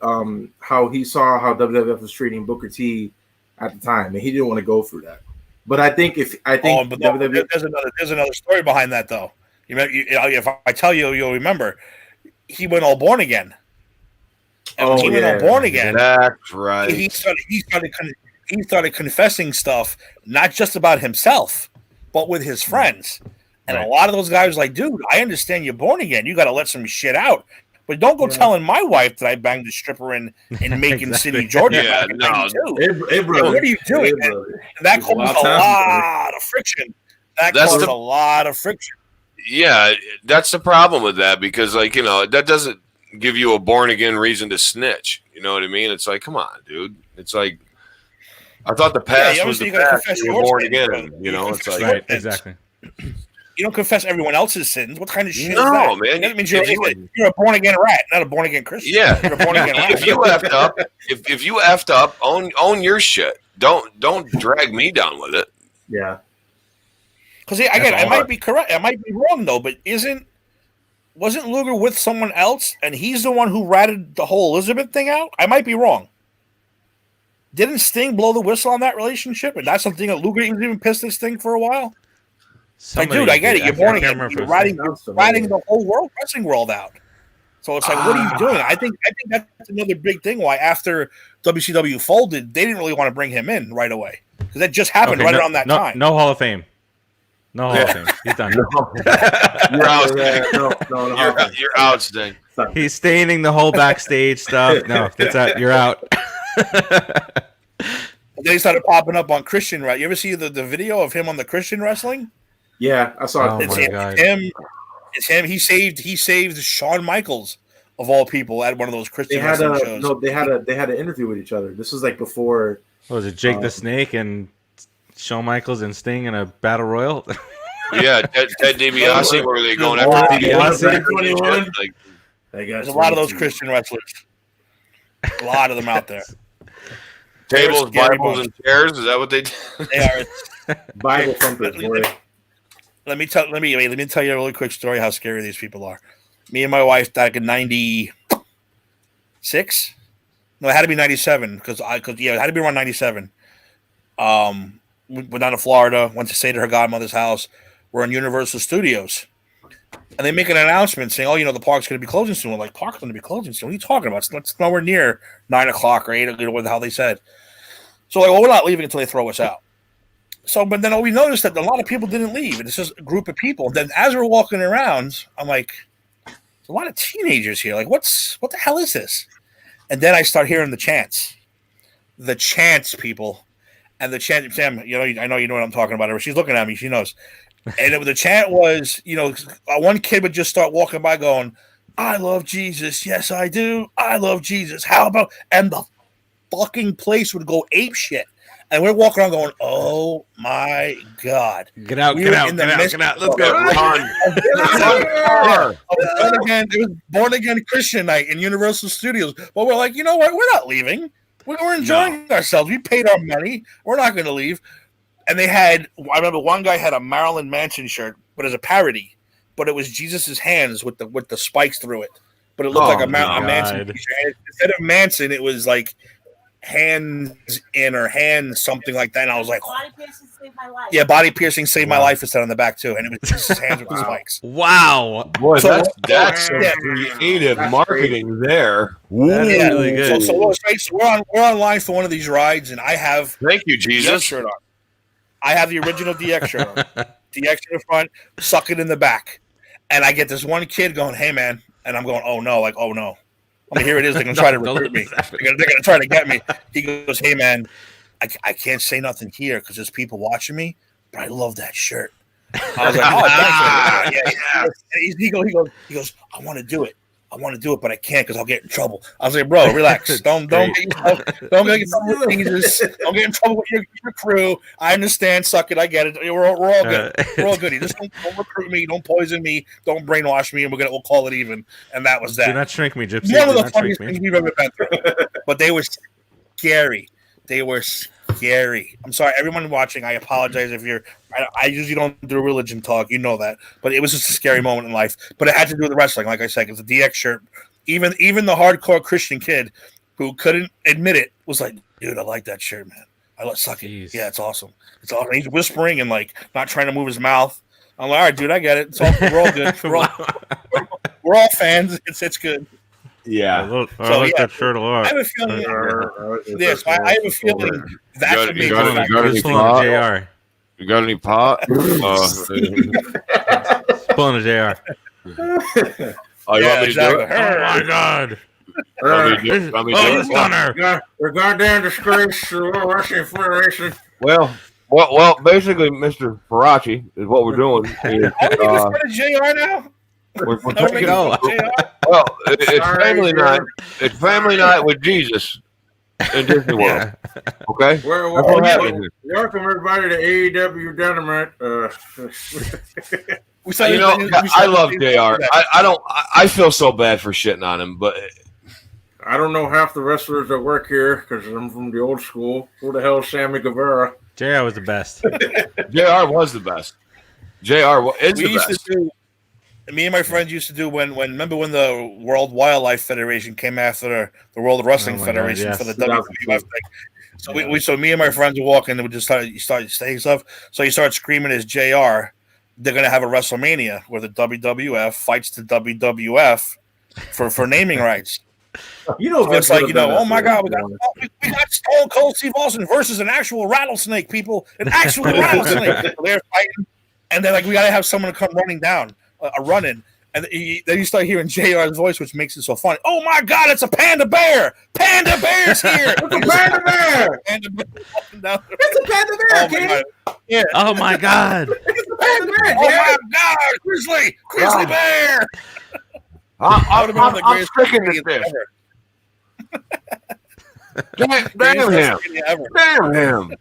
how he saw how WWF was treating Booker T at the time, and he didn't want to go through that. But I think But no, WWF, there's another story behind that, though. If I tell you, you'll remember. He went all born again. And when he went all born again, That's right. he started confessing stuff, not just about himself, but with his friends. And a lot of those guys were like, dude, I understand you're born again. You got to let some shit out. But don't go telling my wife that I banged a stripper in Macon City, Georgia. Yeah, back in no. 92. hey, brother, What are you doing? Hey, brother. And that It's a caused wild a time, lot of friction. That That's caused the- a lot of friction. Yeah, that's the problem with that because, like, that doesn't give you a born again reason to snitch. You know what I mean? It's like, come on, dude. It's like, I thought the past was obviously the you gotta past. confess You were your born sins, again. bro. You know, it's like, Right, exactly. You don't confess everyone else's sins. What kind of shit is No, that? man. That means If you're a born again rat, not a born again Christian. Yeah. You're a born again rat. if you effed up, if you effed up, own your shit. Don't drag me down with it. Yeah. Because again, I That's might hard. be correct. I might be wrong though, but wasn't Luger with someone else, and he's the one who ratted the whole Elizabeth thing out? I might be wrong. Didn't Sting blow the whistle on that relationship? And that's something that Luger even pissed this thing for a while. Like, dude, I get it. You're born again. You're ratting the whole wrestling world out. So it's like, what are you doing? I think that's another big thing why after WCW folded, they didn't really want to bring him in right away because that just happened around that time. No Hall of Fame. No Hall of Fame. He's done. You're out. No, You're out, Sting. He's staining the whole backstage stuff. No, that's out. You're out. And then he started popping up on Christian. Right? You ever see the video of him on the Christian wrestling? Yeah, I saw Oh it. my It's God. him. It's him. He saved Shawn Michaels of all people at one of those Christian They had wrestling shows. they had an interview with each other. This was like before. What was it Jake the Snake and Shawn Michaels and Sting in a battle royal? Yeah, Ted DiBiase, where they going Oh, after DiBiase. 21? Like, There's a lot of those Christian wrestlers. A lot of them out there. tables, Scary Bibles, bunch. and chairs. Is that what they do? They are. Bible thumpers, boy. Let me tell you a really quick story how scary these people are. Me and my wife back in '96. No, it had to be '97 because it had to be around '97. went down to Florida, went to stay to her godmother's house. We're in Universal Studios. And they make an announcement saying, "Oh, the park's going to be closing soon." We're like, "Park's going to be closing soon? What are you talking about? It's nowhere near 9 o'clock or 8, what the hell they said." So like, well, we're not leaving until they throw us out. So, but then we noticed that a lot of people didn't leave. And it's just a group of people. Then as we're walking around, I'm like, there's a lot of teenagers here. Like, what the hell is this? And then I start hearing the chants. The chants, people. And the chant, Sam, I know you know what I'm talking about. She's looking at me. She knows. And the chant was, one kid would just start walking by going, "I love Jesus. Yes, I do. I love Jesus. How about?" And the fucking place would go ape shit. And we're walking around going, "Oh my God. Get out, get out. Let's go. It was Born Again Christian night in Universal Studios. But we're like, you know what? We're not leaving. We're enjoying ourselves. We paid our money. We're not going to leave. And I remember one guy had a Marilyn Manson shirt, but as a parody. But it was Jesus' hands with the spikes through it. But it looked like a Manson t-shirt. Instead of Manson, it was like hands in or hands, something like that. And I was like, Body piercing saved my life. Yeah, body piercing saved my life. It said on the back too. And it was Jesus' hands with the spikes. Wow. Boy, So- that's some creative marketing there. That's Yeah. really good. So we're online for one of these rides, and I have Thank you, DX Jesus. shirt on. I have the original DX shirt on. DX in the front, suck it in the back. And I get this one kid going, "Hey, man." And I'm going, "Oh, no." Like, "Oh, no." I mean, here it is. They're going to try to recruit me. They're going to try to get me. He goes, "Hey, man, I can't say nothing here because there's people watching me, but I love that shirt." I was like, "Oh, thanks." Yeah. And he goes, "I want to do it. But I can't because I'll get in trouble." I was like, "Bro, relax. Don't get in trouble with Jesus. Don't get in trouble with your crew. I understand. Suck it. I get it. We're all good. We're all good. You just don't recruit me. Don't poison me. Don't brainwash me, and we'll call it even." And that was that. Do not shrink me, Gypsy. One of Do the not funniest shrink things me. we've ever been through. But they were scary. Scary. I'm sorry, everyone watching. I apologize if you're. I usually don't do religion talk, you know that. But it was just a scary moment in life. But it had to do with the wrestling, like I said, because the DX shirt. Even the hardcore Christian kid who couldn't admit it was like, "Dude, I like that shirt, man. I suck it. Jeez. Yeah, it's awesome. It's awesome." He's whispering and like not trying to move his mouth. I'm like, "All right, dude, I get it. It's all, we're all good. We're all fans. It's good." I Yeah. like yeah. that shirt a I lot. have a feeling. Yes, I have a feeling that Got- could you be got any- got any Just pulling a JR. You got any pot? Pulling a JR. Oh, you want me to do it? Oh my God. Want me to do it? Want me to do Oh, it? stunner. The goddamn disgrace to the Russian Federation. Well, basically, Mr. Faraci is what we're doing. Is, Are we making fun of JR now? we're Are we taking, making fun of JR? well, it's Sorry, family Jerry. night. It's family night with Jesus in Disney World. Yeah. Okay, Well, that's what happened here. welcome everybody to AEW Dynamite. We said You know, I love Jr. I feel so bad for shitting on him, but I don't know half the wrestlers that work here because I'm from the old school. Who the hell is Sammy Guevara? JR was the best. Jr. was the best. Jr. is We the used best. to do. Me and my friends used to do remember when the World Wildlife Federation came after the World Wrestling Oh my God, Federation yes. for the WWF thing. So me and my friends would walk in and would just start saying stuff. So you start screaming as JR. They're gonna have a WrestleMania where the WWF fights the WWF for naming rights. You know, So it's like, oh my God, we got Stone Cold Steve Austin versus an actual rattlesnake, people, an actual rattlesnake. They're fighting, and then like we gotta have someone come running down, a run-in, and then you start hearing JR's voice, which makes it so funny. Oh my God, it's a panda bear! Panda bear's here! It's a panda bear! Panda bear walking down the- It's a panda bear, Oh my kid! God. Yeah. Oh my God. It's a panda bear, Oh kid! my God, Grizzly Wow. bear! I'm That would've been one of the I'm greatest sticking to things this. ever. Damn him! Greatest thing ever. Damn him!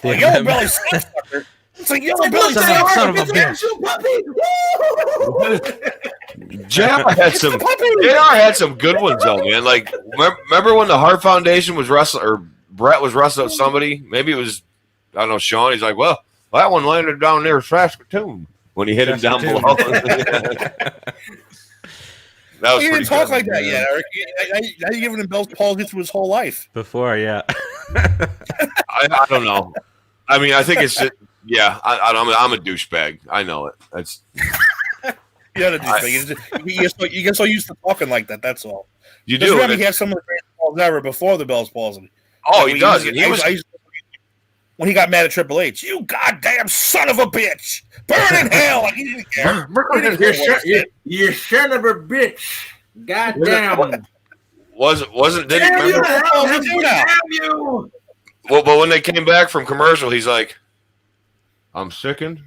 Like Yellow Belly sucker. It's like Yellow Belly Son of a It's an bitch. actual puppy! JR had some. JR had some good ones though, man. Like remember when the Hart Foundation was wrestling, or Brett was wrestling with somebody? Maybe it was, I don't know, Sean. He's like, well, that one landed down near Saskatoon when he hit him down below. That was He pretty didn't talk good. like that yet, Eric. Now you're giving him Bell's palsy through his whole life. Before, yeah. I don't know. I mean, I think it's just, yeah. I'm a douchebag. I know it. That's You get so used to talking like that. That's all. you Just do. remember, he had some of the greatest calls ever before the Bell's palsy. Oh, Like, he does. And he was. When he got mad at Triple H, you goddamn son of a bitch, burn in hell. Like, he didn't care. You son of a bitch. Goddamn. Wasn't did he Damn you, remember? damn you. Well, but when they came back from commercial, he's like, "I'm sickened.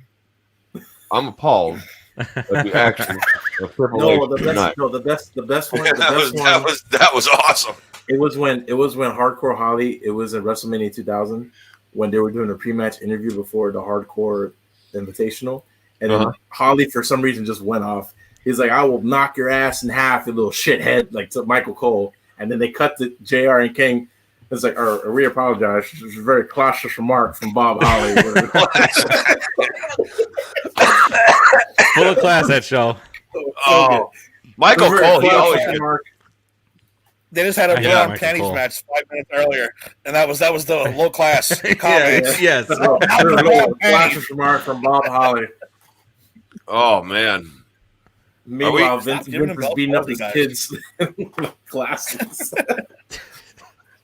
I'm appalled at the action of Triple H tonight." The best one. That was awesome. It was when Hardcore Holly. It was in WrestleMania 2000 when they were doing a pre-match interview before the Hardcore Invitational, and then Holly for some reason just went off. He's like, "I will knock your ass in half, you little shithead," like to Michael Cole. And then they cut to JR and King. It's like, we apologize. It was a very cautious remark from Bob Holly. Full of class, that show. Oh, Michael Cole, he always did. They just had a I hate blonde Michael panties Cole. match 5 minutes earlier, and that was the low class Yeah, comment. yes. Cautious remark from Bob Holly. Oh man. Meanwhile, Vince giving is him beating up Bell's his palsy, kids' classes.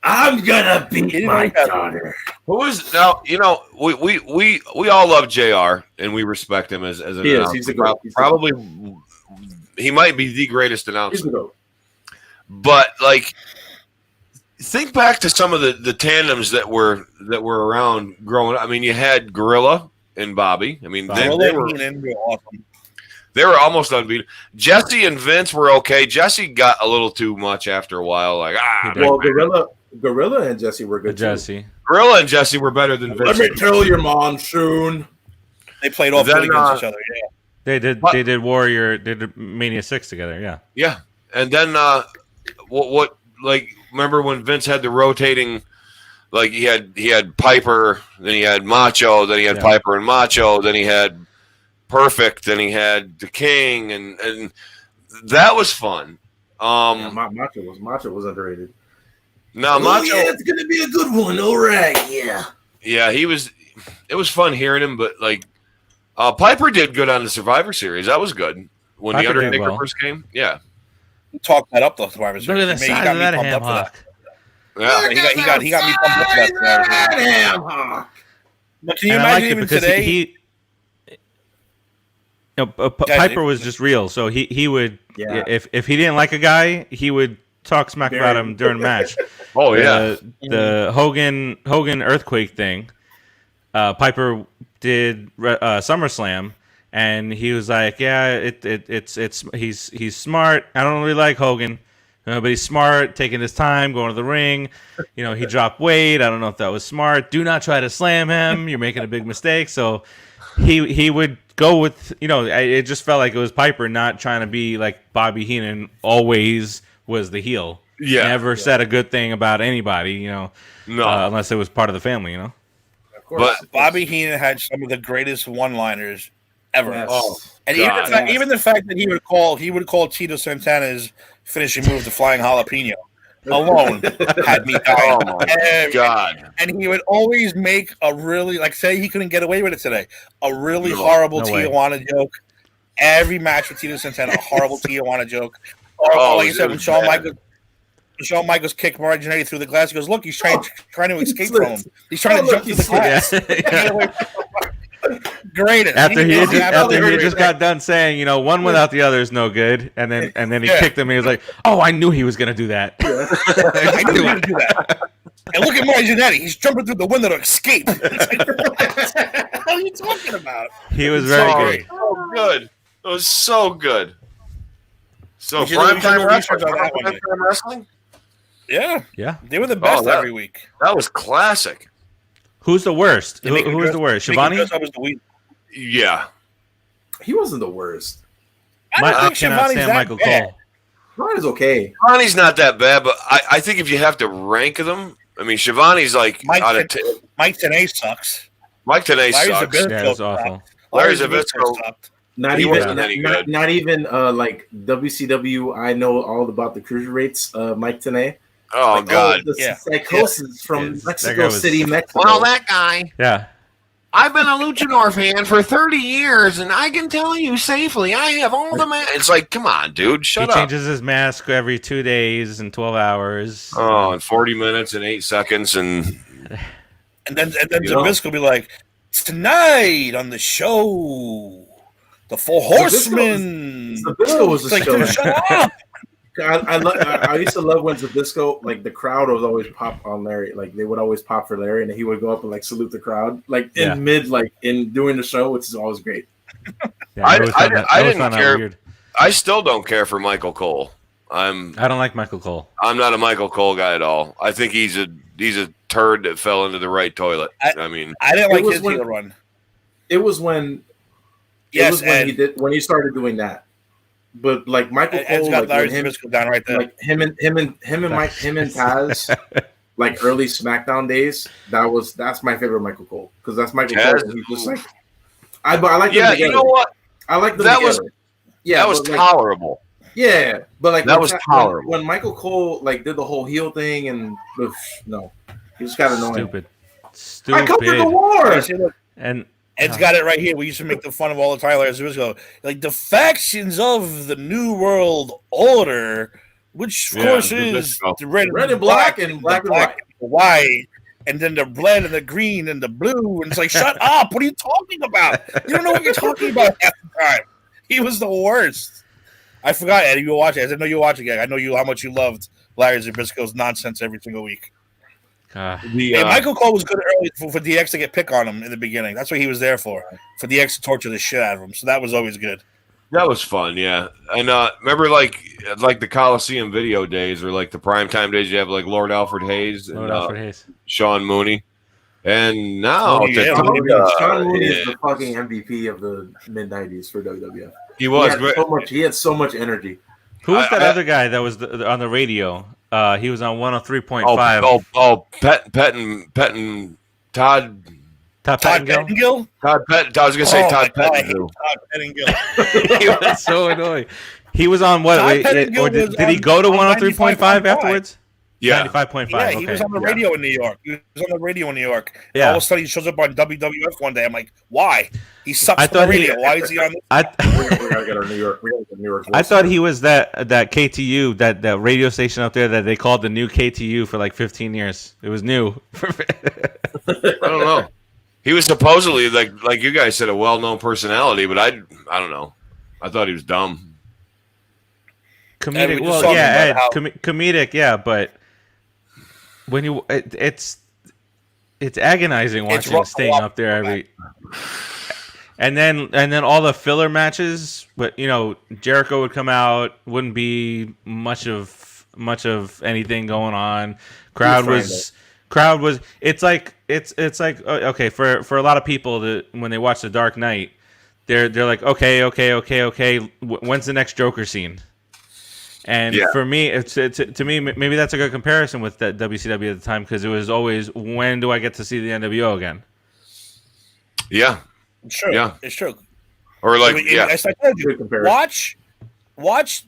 I'm gonna beat my daughter. Who is now? You know, we all love JR and we respect him as an announcer. He's a goat. Probably he might be the greatest He's announcer. a goat. But like, think back to some of the tandems that were around growing up. I mean, you had Gorilla and Bobby. I mean, they were awesome. they were almost unbeatable. Jesse and Vince were okay. Jesse got a little too much after a while. Like, Well, Gorilla and Jesse were good. Jesse. Gorilla and Jesse were better than Vince. Let me tell you, Monsoon. They played off Then, against each other. Yeah. They did. But- They did Warrior. They did Mania 6 together. Yeah. Yeah, and then what like remember when Vince had the rotating, like he had Piper, then he had Macho, then he had Piper and Macho, then he had Perfect, then he had the King, and that was fun. Macho was underrated. Now Macho, it's gonna be a good one. All right, yeah. yeah, he was. It was fun hearing him, but like Piper did good on the Survivor Series. That was good when Piper the did Undertaker well. first came. Yeah, Talk that up though. Look Look at the size of that ham hock. yeah. He got me pumped up for that. Damn, huh? But can you And I like imagine it even because today? he Piper was just real. So he would if he didn't like a guy, he would talk smack about him during the match. Oh yeah, The Hogan earthquake thing. Piper did SummerSlam, and he was like, "Yeah, it's he's smart. I don't really like Hogan, but he's smart, taking his time, going to the ring. You know, he dropped weight. I don't know if that was smart. Do not try to slam him. You're making a big mistake." So he would go with, you know, it just felt like it was Piper not trying to be like Bobby Heenan always was the heel. Yeah. Never said a good thing about anybody, you know, no. unless it was part of the family, you know. Of course. But Bobby Heenan had some of the greatest one-liners ever. Yes. Oh, And God. even the fact that he would call Tito Santana's finishing move the flying jalapeno alone had me dying. Oh my God. And he would always make a really, like, say he couldn't get away with it today, a really horrible no way. Tijuana joke. Every match with Tito Santana, a horrible Tijuana joke. Or Oh, like I said, it when was Shawn Michaels kicked Mario Jannetty through the glass, he goes, "Look, he's trying to escape from him. He's trying to jump through the glass." Get away from him. Greatest. After he Absolutely just got done saying, you know, one without the other is no good, and then he kicked him. And he was like, "Oh, I knew he was gonna do that." I knew he would do that. And look at Mario Jannetty. He's jumping through the window to escape. It's like, what are you talking about? He was very good. So good. It was so good. So We should do primetime research on that one, wrestling. Yeah. Yeah. They were the best that- every week. That was classic. Who's the worst? They make Who him was dress- the worst? make him Shivani? dress up as the week. Yeah. He wasn't the worst. I cannot stand Michael Cole. Ron is okay. Shivani's not that bad, but I think if you have to rank them, I mean, Shivani's like Mike Mike Tenay sucks. Tenay Larry sucks. Zbyszko Yeah, it was sucked. awful. Larry Zbyszko Zbyszko. sucked. Not He even wasn't any good. not even like WCW. I know all about the cruiserweights. Mike Tenay. Oh Like, God. the Yeah. psychosis from That guy Mexico was- City, Mexico. Well, that guy. Yeah. I've been a luchador fan for 30 years, and I can tell you safely, I have all the It's like, come on, dude, shut up. He changes his mask every 2 days and 12 hours. Oh, in 40 minutes and 8 seconds, and then Zabisco will be like, tonight on the show, the Four Horsemen. Zabisco was It's like, dude, shut up. I used to love when Zabisco, like the crowd was always pop on Larry, like they would always pop for Larry, and he would go up and like salute the crowd, like in mid, like in doing the show, which is always great. Yeah, I didn't care. I still don't care for Michael Cole. I don't like Michael Cole. I'm not a Michael Cole guy at all. I think he's a turd that fell into the right toilet. I didn't like his heel run. It was when, when he started doing that. But like Michael Cole, got like him down right there. Like him and Taz, like early SmackDown days. That's my favorite Michael Cole, because that's Michael Cole. And he's just like, I like. Yeah, you know what? I like them that together. That was tolerable. Yeah, but like that was tolerable. When Michael Cole like did the whole heel thing, and no, he just got annoying. Stupid. I come to the war. And Ed's got it right here. We used to make the fun of all the Tyler Zabisco. Like the factions of the New World Order, which of course is the red and black and black and white, and then the red and the green and the blue. And it's like, shut up! What are you talking about? You don't know what you're talking about half the time. He was the worst. I forgot, Eddie. You were watching. I know you were watching it. I know how much you loved Larry Zabisco's nonsense every single week. Michael Cole was good early for DX to get pick on him in the beginning. That's what he was there for DX to torture the shit out of him. So that was always good. That was fun, yeah. And remember, like the Coliseum video days or like the primetime days, you have like Lord Alfred Hayes and Sean Mooney. And now Sean Mooney is the fucking MVP of the mid-90s for WWF. He was. He had so much energy. Who was that other guy that was on the radio? He was on 103.5. Todd Pettengill? I was gonna say Todd Pettengill. Todd Pettengill. He was so annoying. He was on what? Did he go to 103.5 afterwards? Yeah, 95.5. Yeah, he was on the radio in New York. Yeah. All of a sudden, he shows up on WWF one day. I'm like, why? He sucks on the radio. Why is he on? We gotta get our New York. We gotta get New York. I thought he was that KTU, that radio station up there that they called the new KTU for like 15 years. It was new. I don't know. He was supposedly like you guys said, a well-known personality, but I don't know. I thought he was dumb. Comedic, well, yeah, comedic, yeah, but when you, it's agonizing watching Sting up there every, and then all the filler matches. But Jericho would come out, wouldn't be much of anything going on. Crowd was. It's like okay for a lot of people that when they watch The Dark Knight, they're like okay. When's the next Joker scene? And for me, to me, maybe that's a good comparison with that WCW at the time, because it was always, when do I get to see the NWO again? Yeah, it's true. Yeah, it's true. Or like, as I told you, watch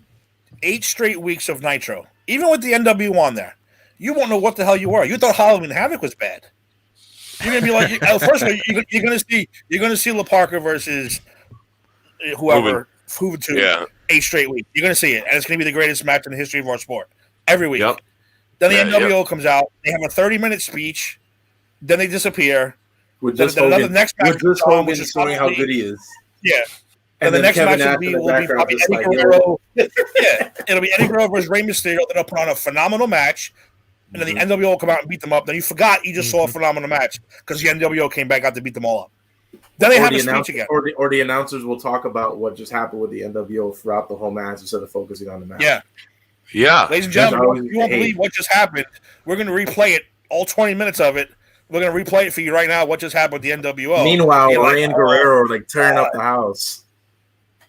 8 straight weeks of Nitro, even with the NWO on there. You won't know what the hell you were. You thought Halloween Havoc was bad. You're gonna be like, first of all, you're gonna see La Parker versus whoever. Hooven 2, 8 straight weeks. You're going to see it, and it's going to be the greatest match in the history of our sport every week. Yep. Then the NWO comes out. They have a 30-minute speech. Then they disappear. With just Hogan, next match which is showing how good he is. Yeah. And then the next Kevin match will be probably Eddie Guerrero. Yeah, it'll be Eddie Guerrero versus Rey Mysterio. Then they'll put on a phenomenal match, and then the NWO will come out and beat them up. Then you forgot you just saw a phenomenal match because the NWO came back out to beat them all up. Then they have a speech again. Or the announcers will talk about what just happened with the NWO throughout the whole match instead of focusing on the match. Yeah. Yeah. Ladies and gentlemen, you won't believe what just happened. We're going to replay it, all 20 minutes of it. We're going to replay it for you right now, what just happened with the NWO. Meanwhile, Rey and Guerrero are tearing up the house.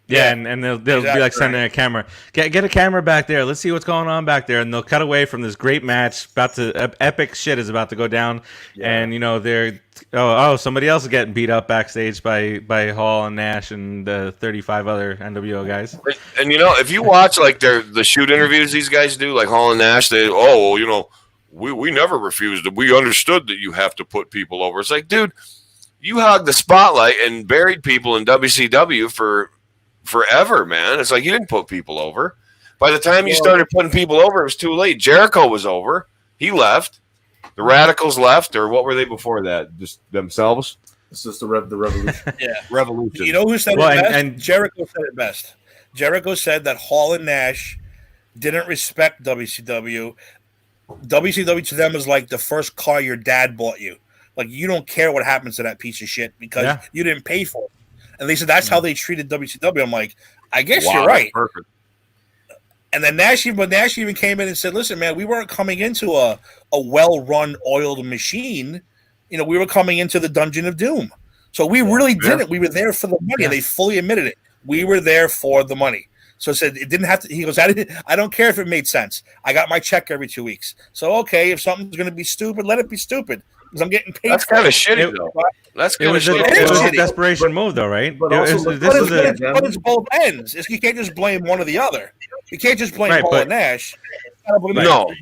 Yeah, and they'll be like sending a camera. Get a camera back there. Let's see what's going on back there. And they'll cut away from this great match. Epic shit is about to go down. Yeah. And they're somebody else is getting beat up backstage by Hall and Nash and the 35 other NWO guys. And if you watch like the shoot interviews these guys do, like Hall and Nash, we never refused it. We understood that you have to put people over. It's like, dude, you hogged the spotlight and buried people in WCW for forever, man. It's like you didn't put people over. By the time you started putting people over, it was too late. Jericho was over. He left. The Radicals left, or what were they before that? Just themselves? It's just the revolution. Yeah, Revolution. You know who said Well, it best? and Jericho said it best. Jericho said that Hall and Nash didn't respect WCW. WCW to them is like the first car your dad bought you. Like, you don't care what happens to that piece of shit because you didn't pay for it. And they said that's how they treated WCW. I'm like, I guess you're right. Perfect. And then Nash even came in and said, listen, man, we weren't coming into a well-run, oiled machine. You know, we were coming into the Dungeon of Doom. So we really didn't. We were there for the money. And they fully admitted it. We were there for the money. So it said it didn't have to. He goes, I don't care if it made sense. I got my check every 2 weeks. So, okay, if something's going to be stupid, let it be stupid. Because I'm getting paid. That's kind of shitty, though. That's kind of shitty. It was a desperation move, though, right? But it's both ends. You can't just blame one or the other. You can't just blame Paul and Nash. No.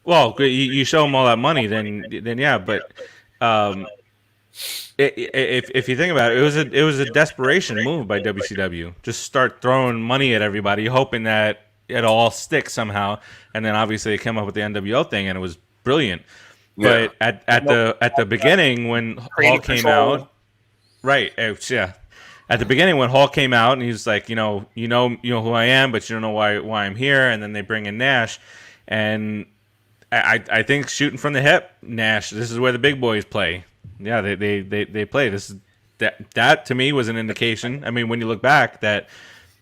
Well, you show them all that money, then yeah. But if you think about it, it was a desperation move by WCW. Just start throwing money at everybody, hoping that it all sticks somehow. And then obviously they came up with the NWO thing, and it was brilliant. But at the beginning when Hall came out, right? Yeah. At the beginning when Hall came out and he's like, you know who I am, but you don't know why I'm here. And then they bring in Nash, and I think shooting from the hip, Nash. This is where the big boys play. Yeah, they play. This is that to me was an indication. I mean, when you look back, that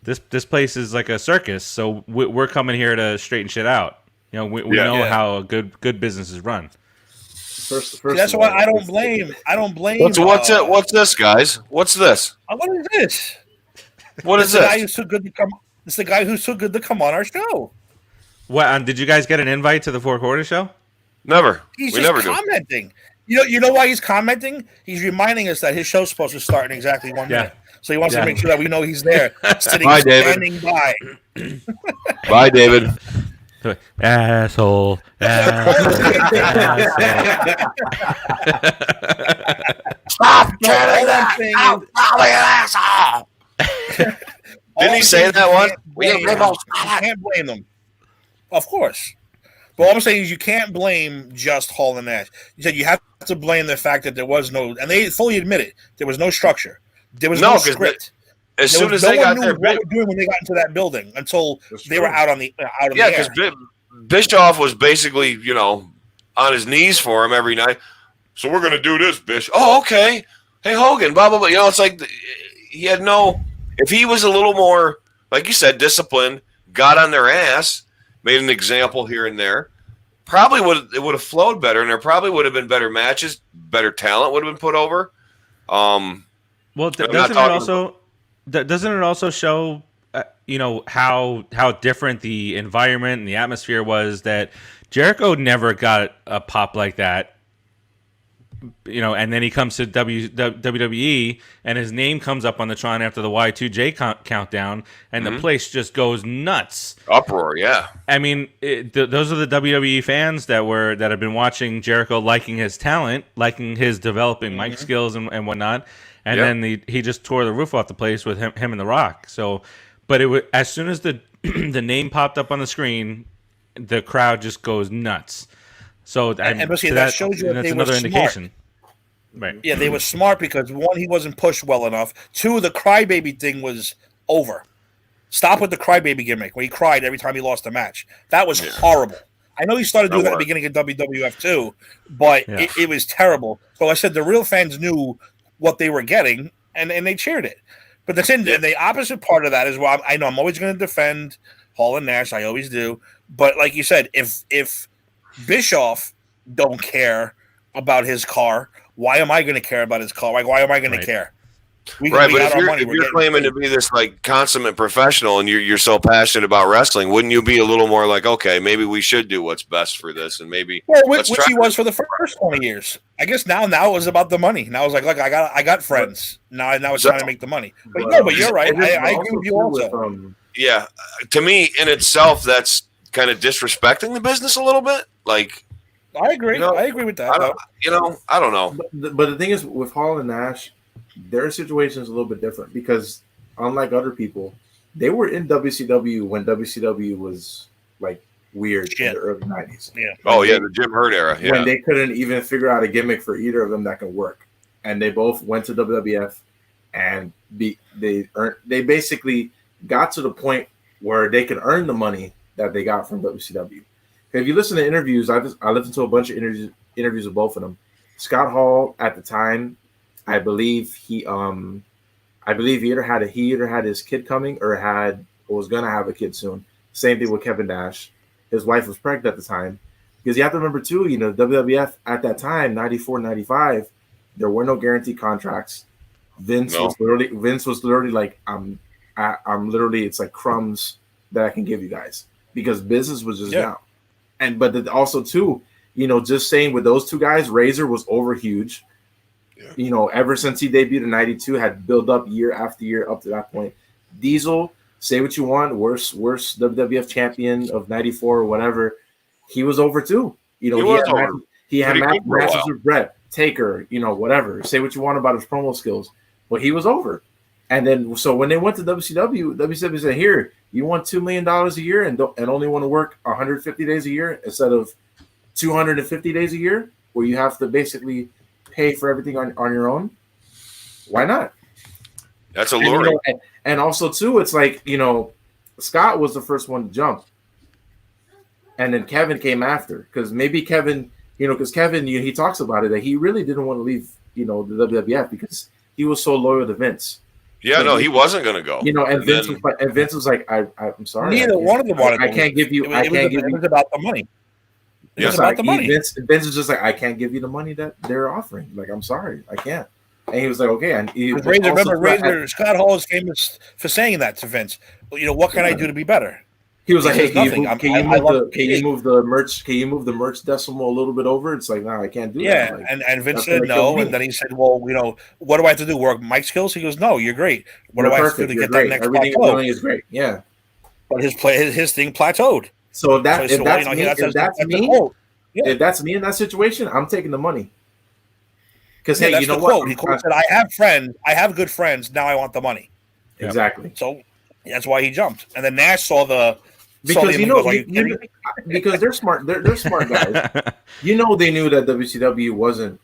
this place is like a circus. So we're coming here to straighten shit out. You know, we know how a good business is run. First that's why I don't blame. What's this, guys? What's this? What is this? What is this? It's the guy who's so good to come on our show. What? Did you guys get an invite to the Four Quarter show? Never. He's we just never commenting. You know why he's commenting? He's reminding us that his show's supposed to start in exactly 1 minute. So he wants to make sure that we know he's there, standing by. Bye, David. Asshole. Stop telling that! Asshole! Didn't he say that one? You can't blame them. Of course. But all I'm saying is you can't blame just Hall and Nash. You said you have to blame the fact that there was no, and they fully admit it, there was no structure. There was no script. As soon as they got there, what they were doing when they got into that building until they were out on the air. Because Bischoff was basically, on his knees for him every night. So we're going to do this, Bish. Oh, okay. Hey, Hogan, blah, blah, blah. It's like he had no – if he was a little more, like you said, disciplined, got on their ass, made an example here and there, probably it would have flowed better, and there probably would have been better matches, better talent would have been put over. Well, doesn't it also show, how different the environment and the atmosphere was, that Jericho never got a pop like that, and then he comes to WWE and his name comes up on the Tron after the Y2J countdown, and the place just goes nuts. Uproar, yeah. I mean, those are the WWE fans that have been watching Jericho, liking his talent, liking his developing mic skills and whatnot. And then he just tore the roof off the place with him and The Rock. So, but it was, as soon as the the name popped up on the screen, the crowd just goes nuts. So that shows you that's another indication. Right. Yeah, they were smart because one, he wasn't pushed well enough. Two, the crybaby thing was over. Stop with the crybaby gimmick where he cried every time he lost a match. That was horrible. I know he started doing that at the beginning of WWF too, but it was terrible. So I said the real fans knew what they were getting, and they cheered it. But the opposite part of that is why I know I'm always going to defend Hall and Nash. I always do. But like you said, if Bischoff don't care about his car, why am I going to care about his car? Like, why am I going to care? But if you're claiming to be this like consummate professional and you're so passionate about wrestling, wouldn't you be a little more like, okay, maybe we should do what's best for this, and maybe which he was for the first 20 years. I guess now it was about the money. Now I was like, look, I got friends. Now it's time to make the money. But but you're right. I agree with you also. Yeah, to me in itself, that's kind of disrespecting the business a little bit. Like, I agree. You know, I agree with that. I don't, I don't know. But the thing is, with Hall and Nash, their situation is a little bit different because, unlike other people, they were in WCW when WCW was like weird in the early 90s. Yeah. Oh, yeah, the Jim Herd era. Yeah. When they couldn't even figure out a gimmick for either of them that can work. And they both went to WWF and they basically got to the point where they could earn the money that they got from WCW. If you listen to interviews, I listened to a bunch of interviews with both of them. Scott Hall at the time, I believe he either had his kid coming or was gonna have a kid soon. Same thing with Kevin Nash. His wife was pregnant at the time. Because you have to remember too, WWF at that time, 94, 95, there were no guaranteed contracts. Vince was literally like, I'm literally, it's like crumbs that I can give you guys because business was just down. But also too, just saying with those two guys, Razor was over huge. Yeah. Ever since he debuted in 92, had built up year after year up to that point. Diesel, say what you want, worst WWF champion of 94 or whatever. He was over too. He had matches with Brett, Taker, whatever. Say what you want about his promo skills, but he was over. And then, so when they went to WCW said, "Here, you want $2 million a year and only want to work 150 days a year instead of 250 days a year, where you have to basically pay for everything on your own. Why not?" That's alluring. And also too, it's like Scott was the first one to jump. And then Kevin came after because maybe Kevin, because Kevin, he talks about it that he really didn't want to leave, the WWF because he was so loyal to Vince. Yeah, no, he wasn't going to go. And Vince was like, I'm sorry. Neither one of them wanted to. I can't give you. It was about the money. It was about the money. Vince was just like, I can't give you the money that they're offering. Like, I'm sorry, I can't. And he was like, okay. And Razor Scott Hall is famous for saying that to Vince. What can I do to be better? He was like, "Hey, can you move the merch decimal a little bit over?" It's like, "No, I can't do that." Yeah, and Vince said no, and then he said, "Well, what do I have to do? Work Mike skills?" He goes, "No, you're great. What do I have to do to get that next Everything plateau?" you're doing is great. Yeah, but his thing plateaued. So if that's me in that situation, I'm taking the money. Because hey, you know what? He said, "I have friends. I have good friends. Now I want the money." Exactly. So that's why he jumped, and then Nash saw the. Because because they're smart, they're smart guys. They knew that WCW wasn't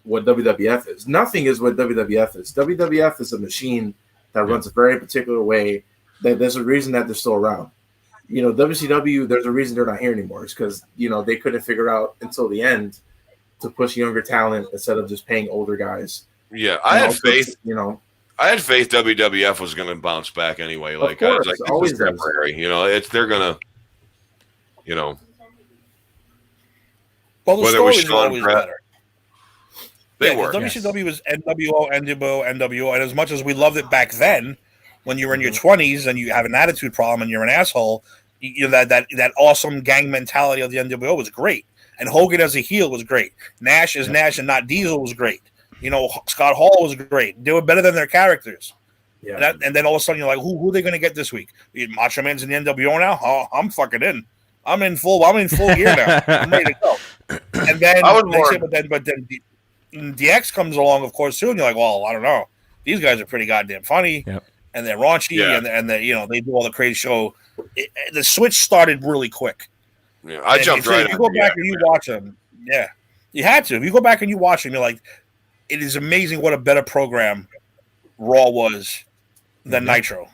what WWF is. Nothing is what WWF is. WWF is a machine that runs a very particular way. That there's a reason that they're still around. WCW, there's a reason they're not here anymore. It's because they couldn't figure out until the end to push younger talent instead of just paying older guys. Yeah, I had faith. I had faith WWF was going to bounce back anyway. Like, I was like, this is temporary. They're going to, Well, the whether it was Sean always better. They were. WCW was NWO, NWO, and as much as we loved it back then, when you were in your 20s and you have an attitude problem and you're an asshole, that awesome gang mentality of the NWO was great. And Hogan as a heel was great. Nash as Nash and not Diesel was great. Scott Hall was great. They were better than their characters. Yeah. And then all of a sudden you're like, who are they going to get this week? Macho Man's in the NWO now? Oh, I'm fucking in. I'm in full gear now. I'm ready to go. And then but then DX comes along, of course, too, and you're like, well, I don't know. These guys are pretty goddamn funny. Yep. And they're raunchy, and they do all the crazy show. The switch started really quick. Yeah, I jumped right. If you go back and you watch them, you had to. If you go back and you watch them, you're like, it is amazing what a better program Raw was than Nitro.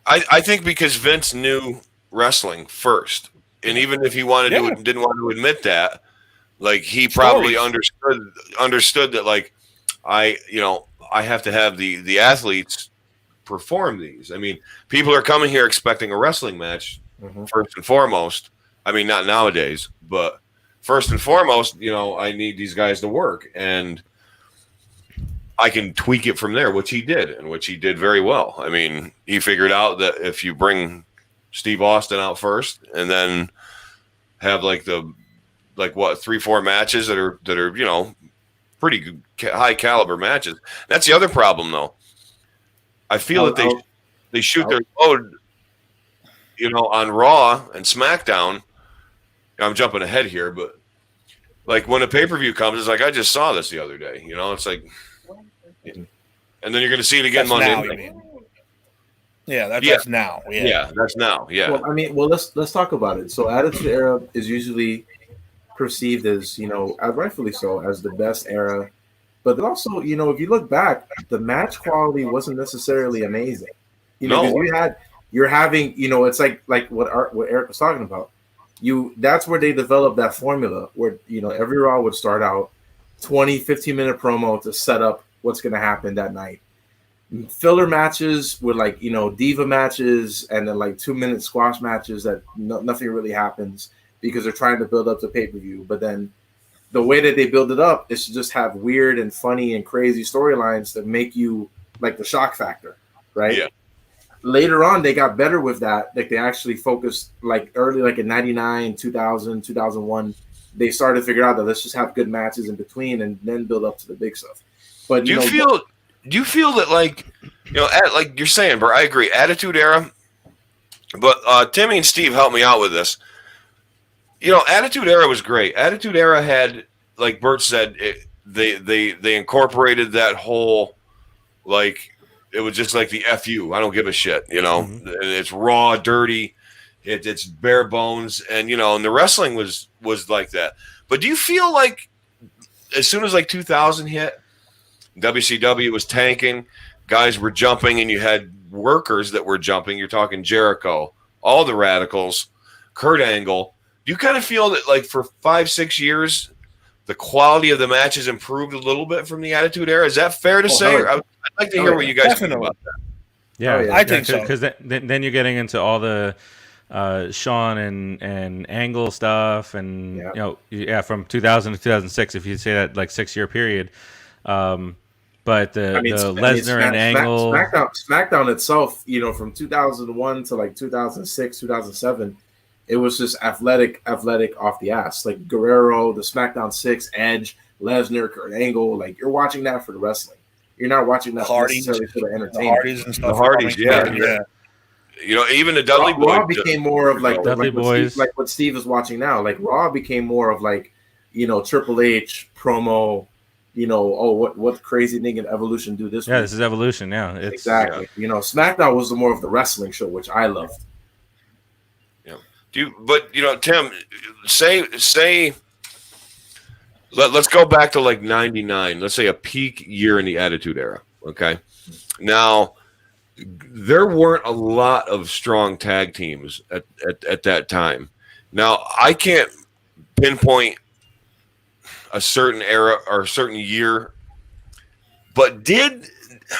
I think because Vince knew wrestling first, and even if he didn't want to admit that, like he probably understood that, like I have to have the athletes perform these. I mean, people are coming here expecting a wrestling match first and foremost. I mean, not nowadays, but first and foremost, I need these guys to work, and I can tweak it from there, which he did, and which he did very well. I mean, he figured out that if you bring Steve Austin out first, and then have 3-4 matches that are pretty high caliber matches. That's the other problem, though. I feel that they shoot their load, on Raw and SmackDown. I'm jumping ahead here, but like when a pay-per-view comes, it's like I just saw this the other day. You know, it's like, and then you're going to see it again That's Monday now, you night. mean. Yeah, that's, Yeah. that's now. Yeah. Yeah, that's now. Yeah. Well, I mean, let's talk about it. So, Attitude Era is usually perceived as, as rightfully so, as the best era. But then also, if you look back, the match quality wasn't necessarily amazing. No. Because you're having, it's like what Eric was talking about. That's where they developed that formula where, every Raw would start out 20, 15-minute promo to set up what's going to happen that night. Filler matches with diva matches and then 2-minute squash matches that nothing really happens because they're trying to build up the pay-per-view. But then the way that they build it up is to just have weird and funny and crazy storylines that make you like the shock factor, right? Yeah. Later on, they got better with that. Like they actually focused early, in 99, 2000, 2001, they started to figure out that let's just have good matches in between and then build up to the big stuff. But Do you feel that like you're saying, bro? I agree. Attitude Era, but Timmy and Steve helped me out with this. Attitude Era was great. Attitude Era had, like Bert said, they incorporated that whole it was just like the FU. I don't give a shit. Mm-hmm. It's raw, dirty. It's bare bones, and and the wrestling was like that. But do you feel like as soon as 2000 hit, WCW was tanking, guys were jumping, and you had workers that were jumping. You're talking Jericho, all the Radicals, Kurt Angle. Do you kind of feel that for 5-6 years, the quality of the matches improved a little bit from the Attitude Era? Is that fair to say? yeah. I'd like to hear what you guys think about that. Yeah, I think so. Because then you're getting into all the Shawn and Angle stuff, and from 2000 to 2006, if you say that 6-year period. But the Lesnar and Angle, SmackDown itself, from 2001 to 2006, 2007, it was just athletic off the ass. Like Guerrero, the SmackDown 6, Edge, Lesnar, Kurt Angle. You're watching that for the wrestling. You're not watching that necessarily for the entertainment. The Hardys and stuff. The Hardys, yeah. Even the Dudley Boys. Raw became more of Dudley Boys, what Steve is watching now. Raw became more of Triple H promo. What crazy thing in Evolution do this? Yeah, week? this is Evolution. Yeah, Exactly. SmackDown was more of the wrestling show, which I loved. Tim, say let's go back to 99. Let's say a peak year in the Attitude Era. Okay. Now, there weren't a lot of strong tag teams at that time. Now, I can't pinpoint a certain era or a certain year, but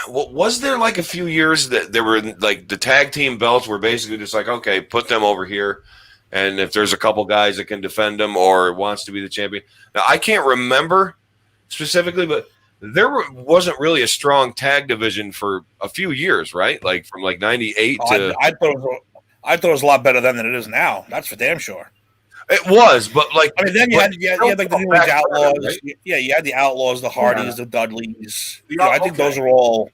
was there a few years that there were the tag team belts were basically just okay, put them over here, and if there's a couple guys that can defend them or wants to be the champion. Now, I can't remember specifically, but there wasn't really a strong tag division for a few years, right? From 98 to. I thought it was a lot better then than it is now. That's for damn sure. It was, but then you had the New Age Outlaws. Right? Yeah, you had the Outlaws, the Hardys, the Dudleys. I think okay. those are all,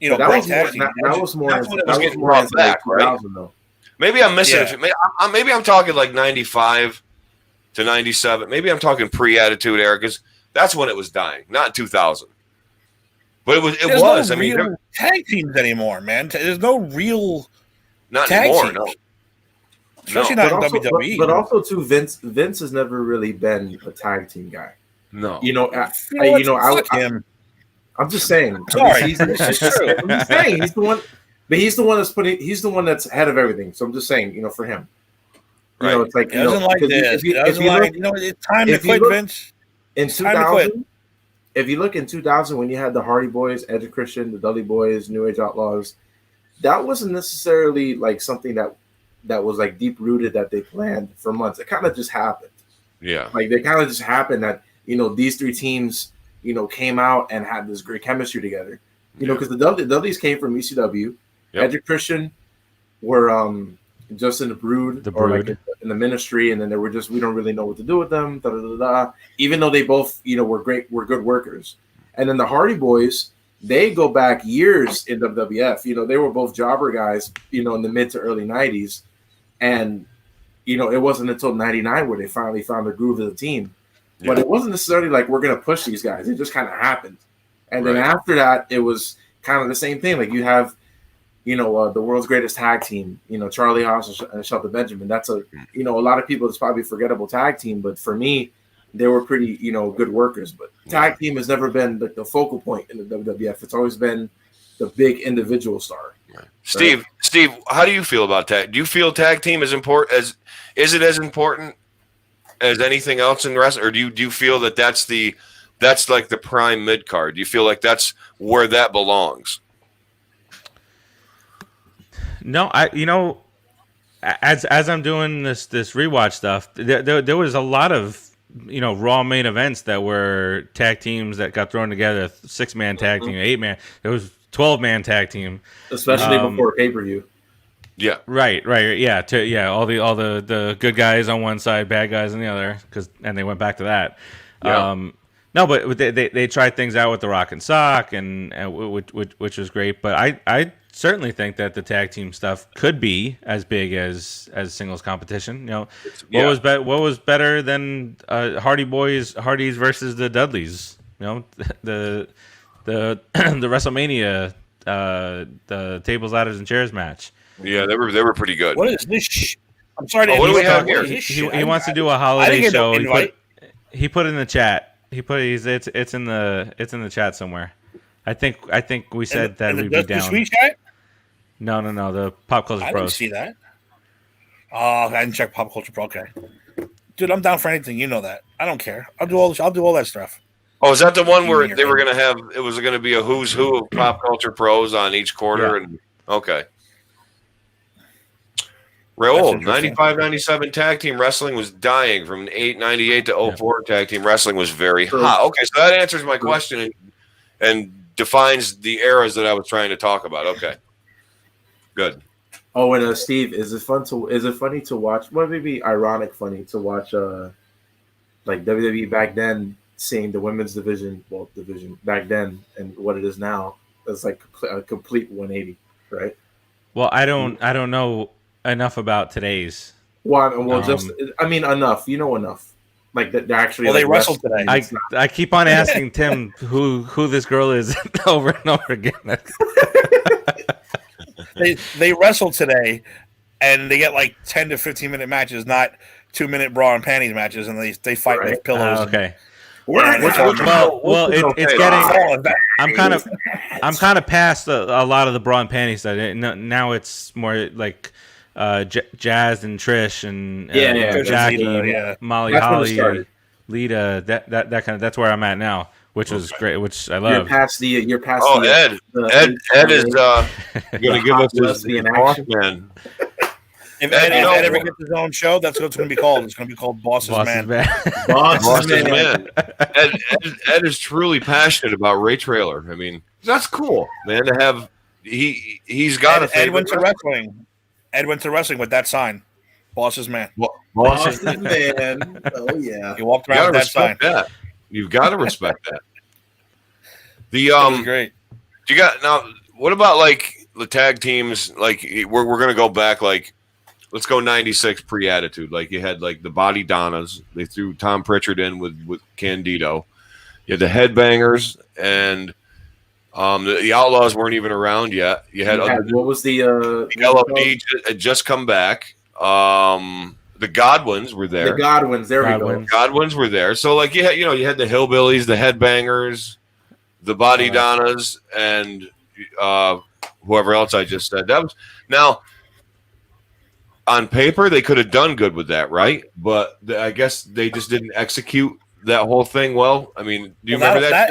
that great tag teams. That was more. That's when it was getting more brought back, right? 2000, though. Maybe I'm missing Yeah. it. Maybe I'm talking 95 to 97. Maybe I'm talking pre-Attitude Era because that's when it was dying, not 2000. But it was. There's no I mean, real tag teams anymore, man. There's no real not tag anymore. teams. No. Especially No. not in WWE. But also too, Vince has never really been a tag team guy. No. I'm just saying. Sorry. He's the one. But he's the one that's he's the one that's ahead of everything. So I'm just saying, for him. Right. It's like He doesn't like this. He doesn't like, it's time to quit, Vince. In Time to quit. 2000, if you look in 2000 when you had the Hardy Boys, Edge and Christian, the Dudley Boys, New Age Outlaws, that wasn't necessarily something that was deep rooted that they planned for months. It kind of just happened. Yeah. They kind of just happened that these three teams came out and had this great chemistry together. Because the Dudleys came from ECW. Yep. Edge and Christian were just in the Brood, or in the Ministry, and then they were just, we don't really know what to do with them. Da, da, da, da. Even though they both were good workers. And then the Hardy Boys, they go back years in WWF. They were both jobber guys. In the mid to early 90s, and it wasn't until 99 where they finally found the groove of the team. But it wasn't necessarily like we're going to push these guys. It just kind of happened. And then Right. after that, it was kind of the same thing. Like you have, the world's greatest tag team, Charlie Haas and Shelton Benjamin. That's a lot of people, it's probably a forgettable tag team. But for me, they were pretty, good workers. But tag team has never been like the focal point in the WWF. It's always been the big individual star. Right. Steve, how do you feel about tag? Do you feel tag team is important is it as important as anything else in wrestling, or do you feel that that's like the prime mid card? Do you feel like that's where that belongs? No, as I'm doing this rewatch stuff, there was a lot of Raw main events that were tag teams that got thrown together, 6-man tag team, 8-man. There was 12-man tag team, Especially before pay-per-view. Yeah. Right, yeah. All the good guys on one side, bad guys on the other, and they went back to that. Yeah. No, but they tried things out with the Rock and Sock, and which was great. But I certainly think that the tag team stuff could be as big as singles competition. What was better than Hardy's versus the Dudleys? The WrestleMania, the tables, ladders, and chairs match. Yeah, they were pretty good. What is this? I'm sorry. What do we have here? He wants to do a holiday show. He put it in the chat. It's in the chat somewhere. I think we said that we'd be down. The Sweet Chat? No. The Pop Culture I Pros. didn't see that. Oh, I didn't check Pop Culture Pro. Okay, dude, I'm down for anything. You know that. I don't care. I'll do all that stuff. Oh, is that the one where they were going to have? It was going to be a who's who of pop culture pros on each quarter, and okay. Raul, 95-97 tag team wrestling was dying from 98 to 04. Tag team wrestling was very hot. Okay, so that answers my question and defines the eras that I was trying to talk about. Okay, good. Oh, and Steve, is it funny to watch? Well, maybe ironic funny to watch, like WWE back then, seeing the women's division back then and what it is now. It's like a complete 180, right? Well, I don't know enough about today's. Well, enough. Enough. Like they're actually. Well, they wrestled today. I keep on asking Tim who this girl is over and over again. They wrestled today, and they get like 10 to 15-minute matches, not 2-minute bra and panties matches, and they fight with pillows. Okay. It's getting. I'm kind of past a lot of the bra and panties stuff. Now it's more like Jazz and Trish and Jackie, Lita, Molly, that's Holly, Lita. That kind of. That's where I'm at now, which was great. Which I love. You're past. Oh, Ed is going to give us his man. If Ed ever gets his own show, that's what it's going to be called. It's going to be called Boss's Man. Boss's Man. Ed is truly passionate about Ray Traylor. I mean, that's cool, man. To have he's got a Ed went to wrestling. Ed went to wrestling with that sign, Boss's Man. Boss's Man. Oh yeah. He walked around with that sign. You've got to respect that. Great. You got now. What about like the tag teams? Like we're going to go back like. Let's go 96 pre-Attitude. Like you had like the Body Donnas. They threw Tom Pritchard in with Candido. You had the Headbangers and the Outlaws weren't even around yet. You had what was the LOD had just come back. The Godwins were there. The Godwins, there we go. Godwins were there. So like you had the Hillbillies, the Headbangers, the Body Donnas, and whoever else I just said. That was now. On paper, they could have done good with that, right? But I guess they just didn't execute that whole thing well. I mean, do you remember that? That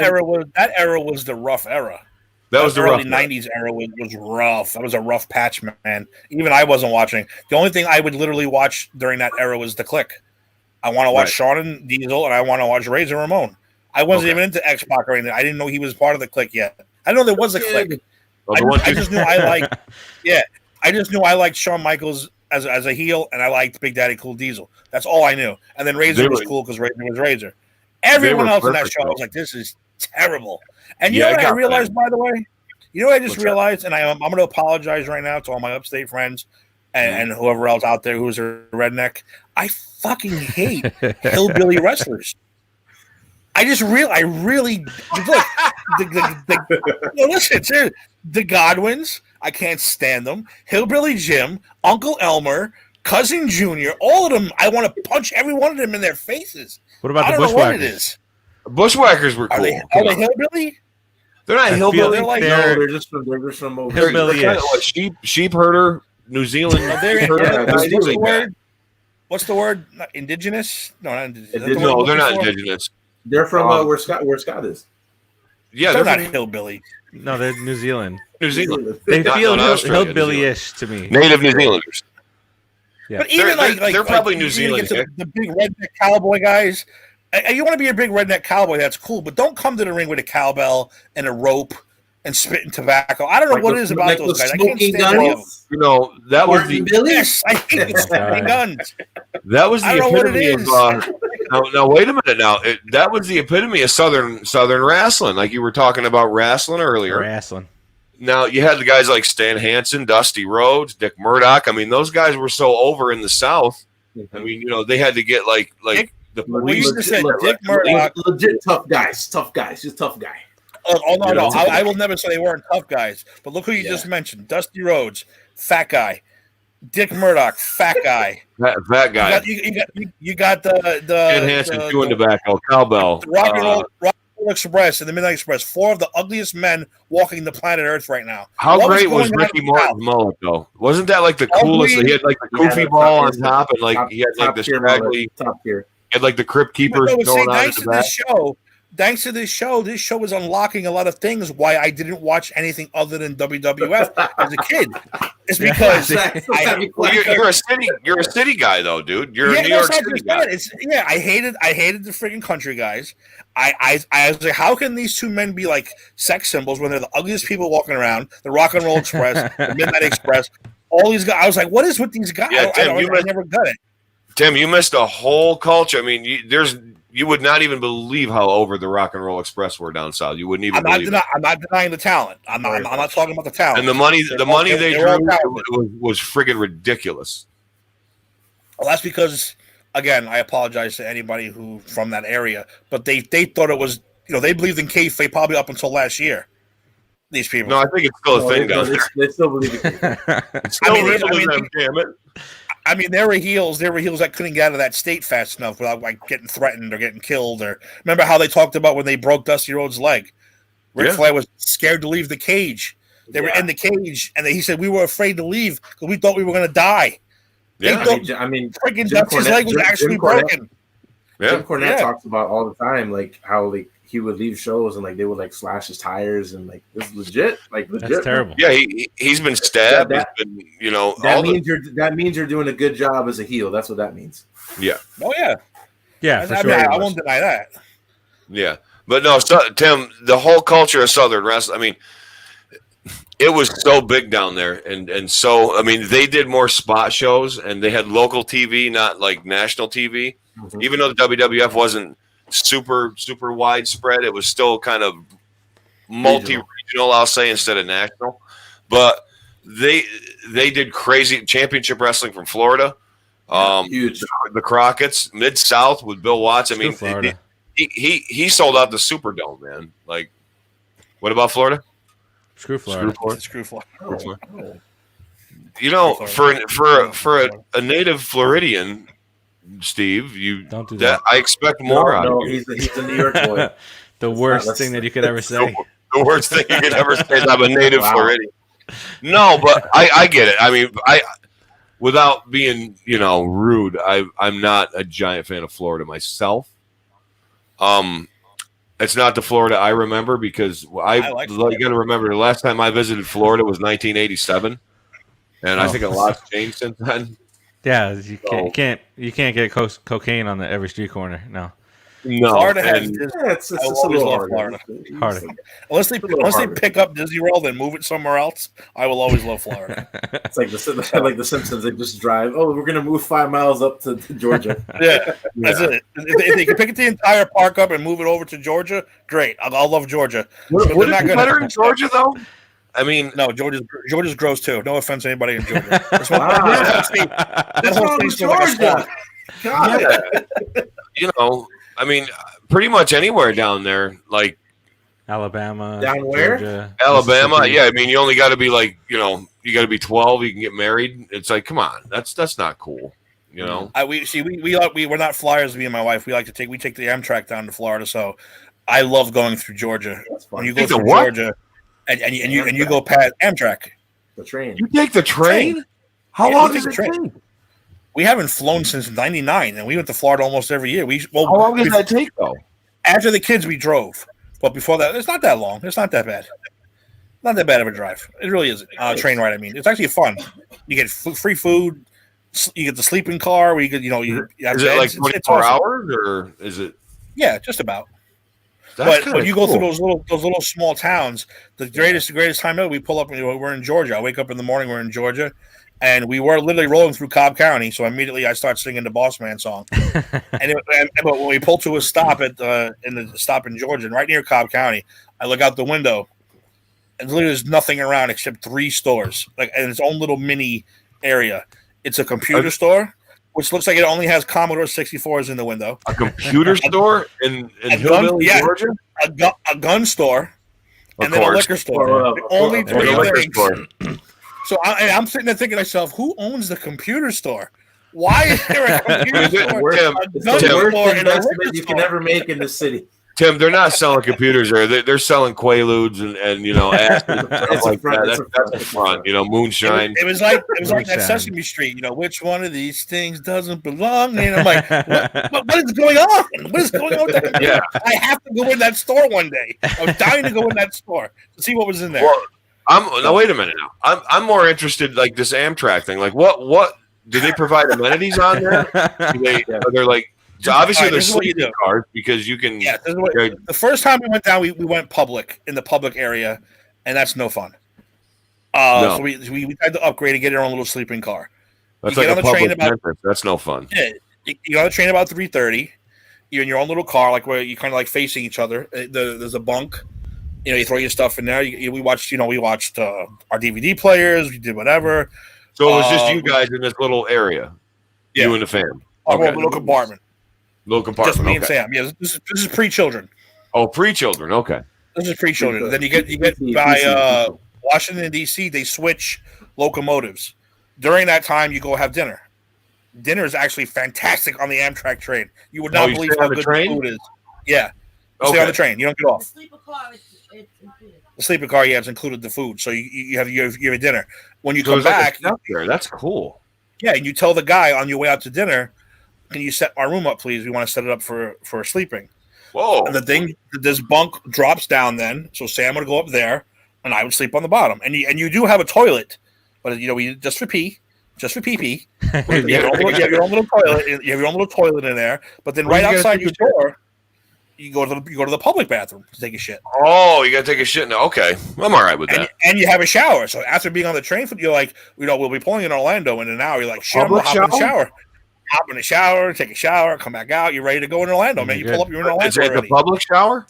era was the rough era. That was the early '90s era was rough. That was a rough patch, man. Even I wasn't watching. The only thing I would literally watch during that era was the Click. I want to watch Shawn and Diesel, and I want to watch Razor Ramon. I wasn't even into X-Pac or anything. I didn't know he was part of the Click yet. I didn't know there was a Click. I just knew I liked. Yeah, I just knew I liked Shawn Michaels as a heel, and I liked Big Daddy Cool Diesel. That's all I knew. And then Razor was cool because Razor was Razor. Everyone else in that show was like, "This is terrible." And you know what I realized, by the way? You know what I just realized? And I'm going to apologize right now to all my upstate friends and whoever else out there who's a redneck. I fucking hate hillbilly wrestlers. I really look. Listen, seriously, the Godwins, I can't stand them. Hillbilly Jim, Uncle Elmer, Cousin Junior, all of them. I want to punch every one of them in their faces. What about I the don't know what it Bushwhackers? is. Bushwhackers were cool. Are they hillbilly? They're not I feel hillbilly. They're like They're just from over They're hillbilly-ish. kind of like sheep herder, New Zealand. They're, herder. what's the Really bad. word? What's the word? Not indigenous? No, not indigenous. Is that the Indigenous. word No, they're I'm not looking for? indigenous. They're from where Scott is. Yeah, They're they're not from hillbilly. No, they're New Zealand. New Zealand. They Not- feel not Australia, New hillbilly-ish to me. Native New Zealanders. Yeah. But even They're probably New you Zealand, get to the big redneck cowboy guys. You want to be a big redneck cowboy? That's cool, but don't come to the ring with a cowbell and a rope and spitting tobacco. I don't know what it is about those guys. I can't stand them. You know, that was the Yes, I hate the smoking guns. that was I the don't know what it epitome is. of. Now wait a minute. Now that was the epitome of Southern wrestling, like you were talking about wrestling earlier. Wrestling. Now you had the guys like Stan Hansen, Dusty Rhodes, Dick Murdoch. I mean, those guys were so over in the South. I mean, you know, they had to get like the Well, you just said Dick Murdoch. Legit tough guys, just tough guy. Oh no, You no! know? I will never say they weren't tough guys. But look who you just mentioned: Dusty Rhodes, fat guy; Dick Murdoch, fat guy. that guy. You got the Stan Hansen chewing tobacco, cowbell. the Rock and Roll Express and the Midnight Express. 4 of the ugliest men walking the planet Earth right now. How What great was going on Ricky in the Martin's mullet though? Wasn't that like the Ugly. coolest? He had like the Yeah, goofy the ball top on is top, and like he had like the scraggly, top tier. he had like the crypt keeper But no, going see, on thanks at to the back. this show is unlocking a lot of things why I didn't watch anything other than WWF as a kid. It's because You're a city guy though, dude. You're a New that's York not City just guy. that. I hated the freaking country guys. I was like, how can these two men be like sex symbols when they're the ugliest people walking around? The Rock and Roll Express, the Midnight Express, all these guys. I was like, what is with these guys? Yeah, Tim, I never got it. Tim, you missed a whole culture. I mean, you would not even believe how over the Rock and Roll Express were down south. You wouldn't even believe it. I'm not denying the talent. I'm not talking about the talent. And the money they they're all drew talented. was friggin' ridiculous. Well, that's because, again, I apologize to anybody who from that area, but they thought it was, they believed in kayfabe probably up until last year. These people. No, I think it's still a thing down there. They still believe it. Still real, damn it. I mean, there were heels that couldn't get out of that state fast enough without like getting threatened or getting killed. Or remember how they talked about when they broke Dusty Rhodes' leg? Ric Flair was scared to leave the cage. They were in the cage, and he said we were afraid to leave because we thought we were going to die. Yeah, I mean, freaking Dusty's leg was actually broken. Jim Cornette talks about all the time, like how like he would leave shows and like they would like slash his tires and like this is legit. That's terrible. Yeah, he's been stabbed. That means you're doing a good job as a heel. That's what that means. Yeah. Oh yeah. Yeah, for I sure. mean, I won't deny that. Yeah, but no, Tim, the whole culture of Southern wrestling. I mean, it was so big down there, and so I mean, they did more spot shows, and they had local TV, not like national TV. Mm-hmm. Even though the WWF wasn't super widespread, it was still kind of multi-regional, I'll say, instead of national. But they did crazy championship wrestling from Florida. Huge. The Crockett's Mid-South with Bill Watts. I mean, he sold out the Superdome, man. Like, what about Florida? Screw Florida. Screw Florida. Oh. You know, for a native Floridian, Steve, don't do that. I expect more out of you. He's a New York boy. The worst thing that you could ever say. The worst thing you could ever say is I'm a native Floridian. No, but I get it. I mean, without being, rude, I'm not a giant fan of Florida myself. It's not the Florida I remember because you got to remember the last time I visited Florida was 1987, and I think a lot's changed since then. Yeah, you can't get cocaine on every street corner. No. Florida has Disney. It's a little hard. Florida. Harder. Unless they pick up Disney World and move it somewhere else, I will always love Florida. It's like the Simpsons. They just drive. Oh, we're gonna move 5 miles up to Georgia. Yeah, that's it. If they can pick the entire park up and move it over to Georgia, great. I'll love Georgia. Would it be better in Georgia though? I mean, no, Georgia's gross too. No offense to anybody in Georgia. That whole state's Georgia. God. I mean, pretty much anywhere down there, like Alabama, Down where? Georgia, Alabama. Mississippi. Yeah, I mean, you only got to be like, you got to be 12. You can get married. It's like, come on, that's not cool. You know. We're not flyers. Me and my wife, we take the Amtrak down to Florida. So I love going through Georgia. That's fun. When you go Take the through what? Georgia, and you go past Amtrak. The train. You take the train? How Yeah, long we does take it the train. take? We haven't flown since '99, and we went to Florida almost every year. How long does that take though? After the kids, we drove, but before that, it's not that long. It's not that bad. Not that bad of a drive. It really isn't. Train ride. I mean, it's actually fun. You get free food. You get the sleeping car. Where you get, you have Is it like beds. 24 awesome. hours or is it? Yeah, just about. That's But kinda when you go cool. through those little small towns, the greatest time ever, we pull up and we're in Georgia. I wake up in the morning, we're in Georgia, and we were literally rolling through Cobb County. So immediately I start singing the Boss Man song. But when we pull to a stop in Georgia, and right near Cobb County, I look out the window, and literally there's nothing around except 3 stores, like in its own little mini area. It's a computer store, which looks like it only has Commodore 64s in the window. A computer store in gun- Hillbilly, yeah. Georgia? A gun store, Of and then a course. liquor store. The only And a three liquor things. store. So I'm sitting there thinking to myself, who owns the computer store? Why is there a computer Tim, store, Tim, a It's gun the Tim. worst store, and a liquor investment you can store? ever make in the city. Tim, they're not selling computers there. They're selling Quaaludes and acid and stuff It's a like front, that. it's a That's front. the front. Moonshine. It was like that Moonshine. Sesame Street. Which one of these things doesn't belong? And I'm like, what is going on? What is going on? With that? Yeah. I have to go in that store one day. I was dying to go in that store to see what was in there. Well, now wait a minute. Now I'm more interested like this Amtrak thing. Like what do they provide amenities on there? Are there like obviously All right, there's this is what you sleeping do. cars because you can. Yeah, this is what, the first time we went down, we went public in the public area, and that's no fun. No. So we had to upgrade and get our own little sleeping car. That's you like get a on the train public about- entrance. That's no fun. Yeah, you get on the train about 3:30. You're in your own little car, like where you kind of like facing each other. There's a bunk. You throw your stuff in there. We watched our DVD players. We did whatever. So it was just you guys in this little area. Yeah. You and the fam. Our Okay. little compartment. Little compartment. Just me and okay. Sam. Yeah, this is pre-children. Oh, pre-children. Okay. This is pre-children. Then you get by Washington D.C. They switch locomotives. During that time, you go have dinner. Dinner is actually fantastic on the Amtrak train. You would not you believe stay how on the good train? the food is. Yeah, you stay Okay. on the train. You don't get The off. sleeper car, it's included. The sleeper car, yeah, it's included the food. So you have a dinner. When you So come there's like a back, step there. That's cool. yeah, and you tell the guy on your way out to dinner, can you set our room up, please? We want to set it up for sleeping. Whoa. And this bunk drops down then, so Sam would go up there, and I would sleep on the bottom. And you do have a toilet, but we just for pee. You have your own little toilet. You have your own little toilet in there. But then Where right you outside gotta your door, you go to the public bathroom to take a shit, Oh, you got to take a shit now. Okay. I'm all right with and, that. and you have a shower. So after being on the train, you're like, we'll be pulling in Orlando in an hour. You're like, shit, I'm gonna Public hop in the shower. Hop in the shower, take a shower, come back out. You're ready to go in Orlando, man. You pull up, you're in Is Orlando it the already. public shower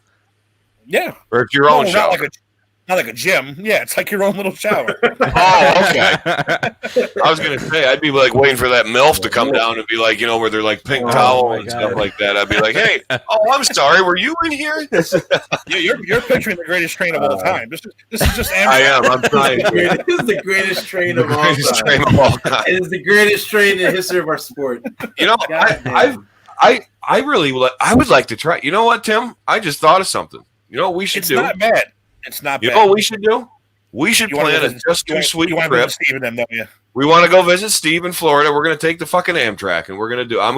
Yeah, or it's your own No, shower? not like a gym. Yeah, it's like your own little shower. Oh, okay. I was gonna say I'd be like waiting for that MILF to come down and be like, where they're like pink Oh, towel my and God. stuff like that. I'd be like, hey, I'm sorry, were you in here? You're picturing the greatest train of all time. This is just I am. I'm trying. This is the greatest train The of all greatest time. train of all time. It is the greatest train in the history of our sport. I really I would like to try. You know what, Tim? I just thought of something. You know what we should It's do? not bad. It's not You bad. know what we should do? We should You wanna plan go a visit- just too sweet you want to trip. visit Steve and them, don't you? We want to go visit Steve in Florida. We're gonna take the fucking Amtrak and we're gonna do. I'm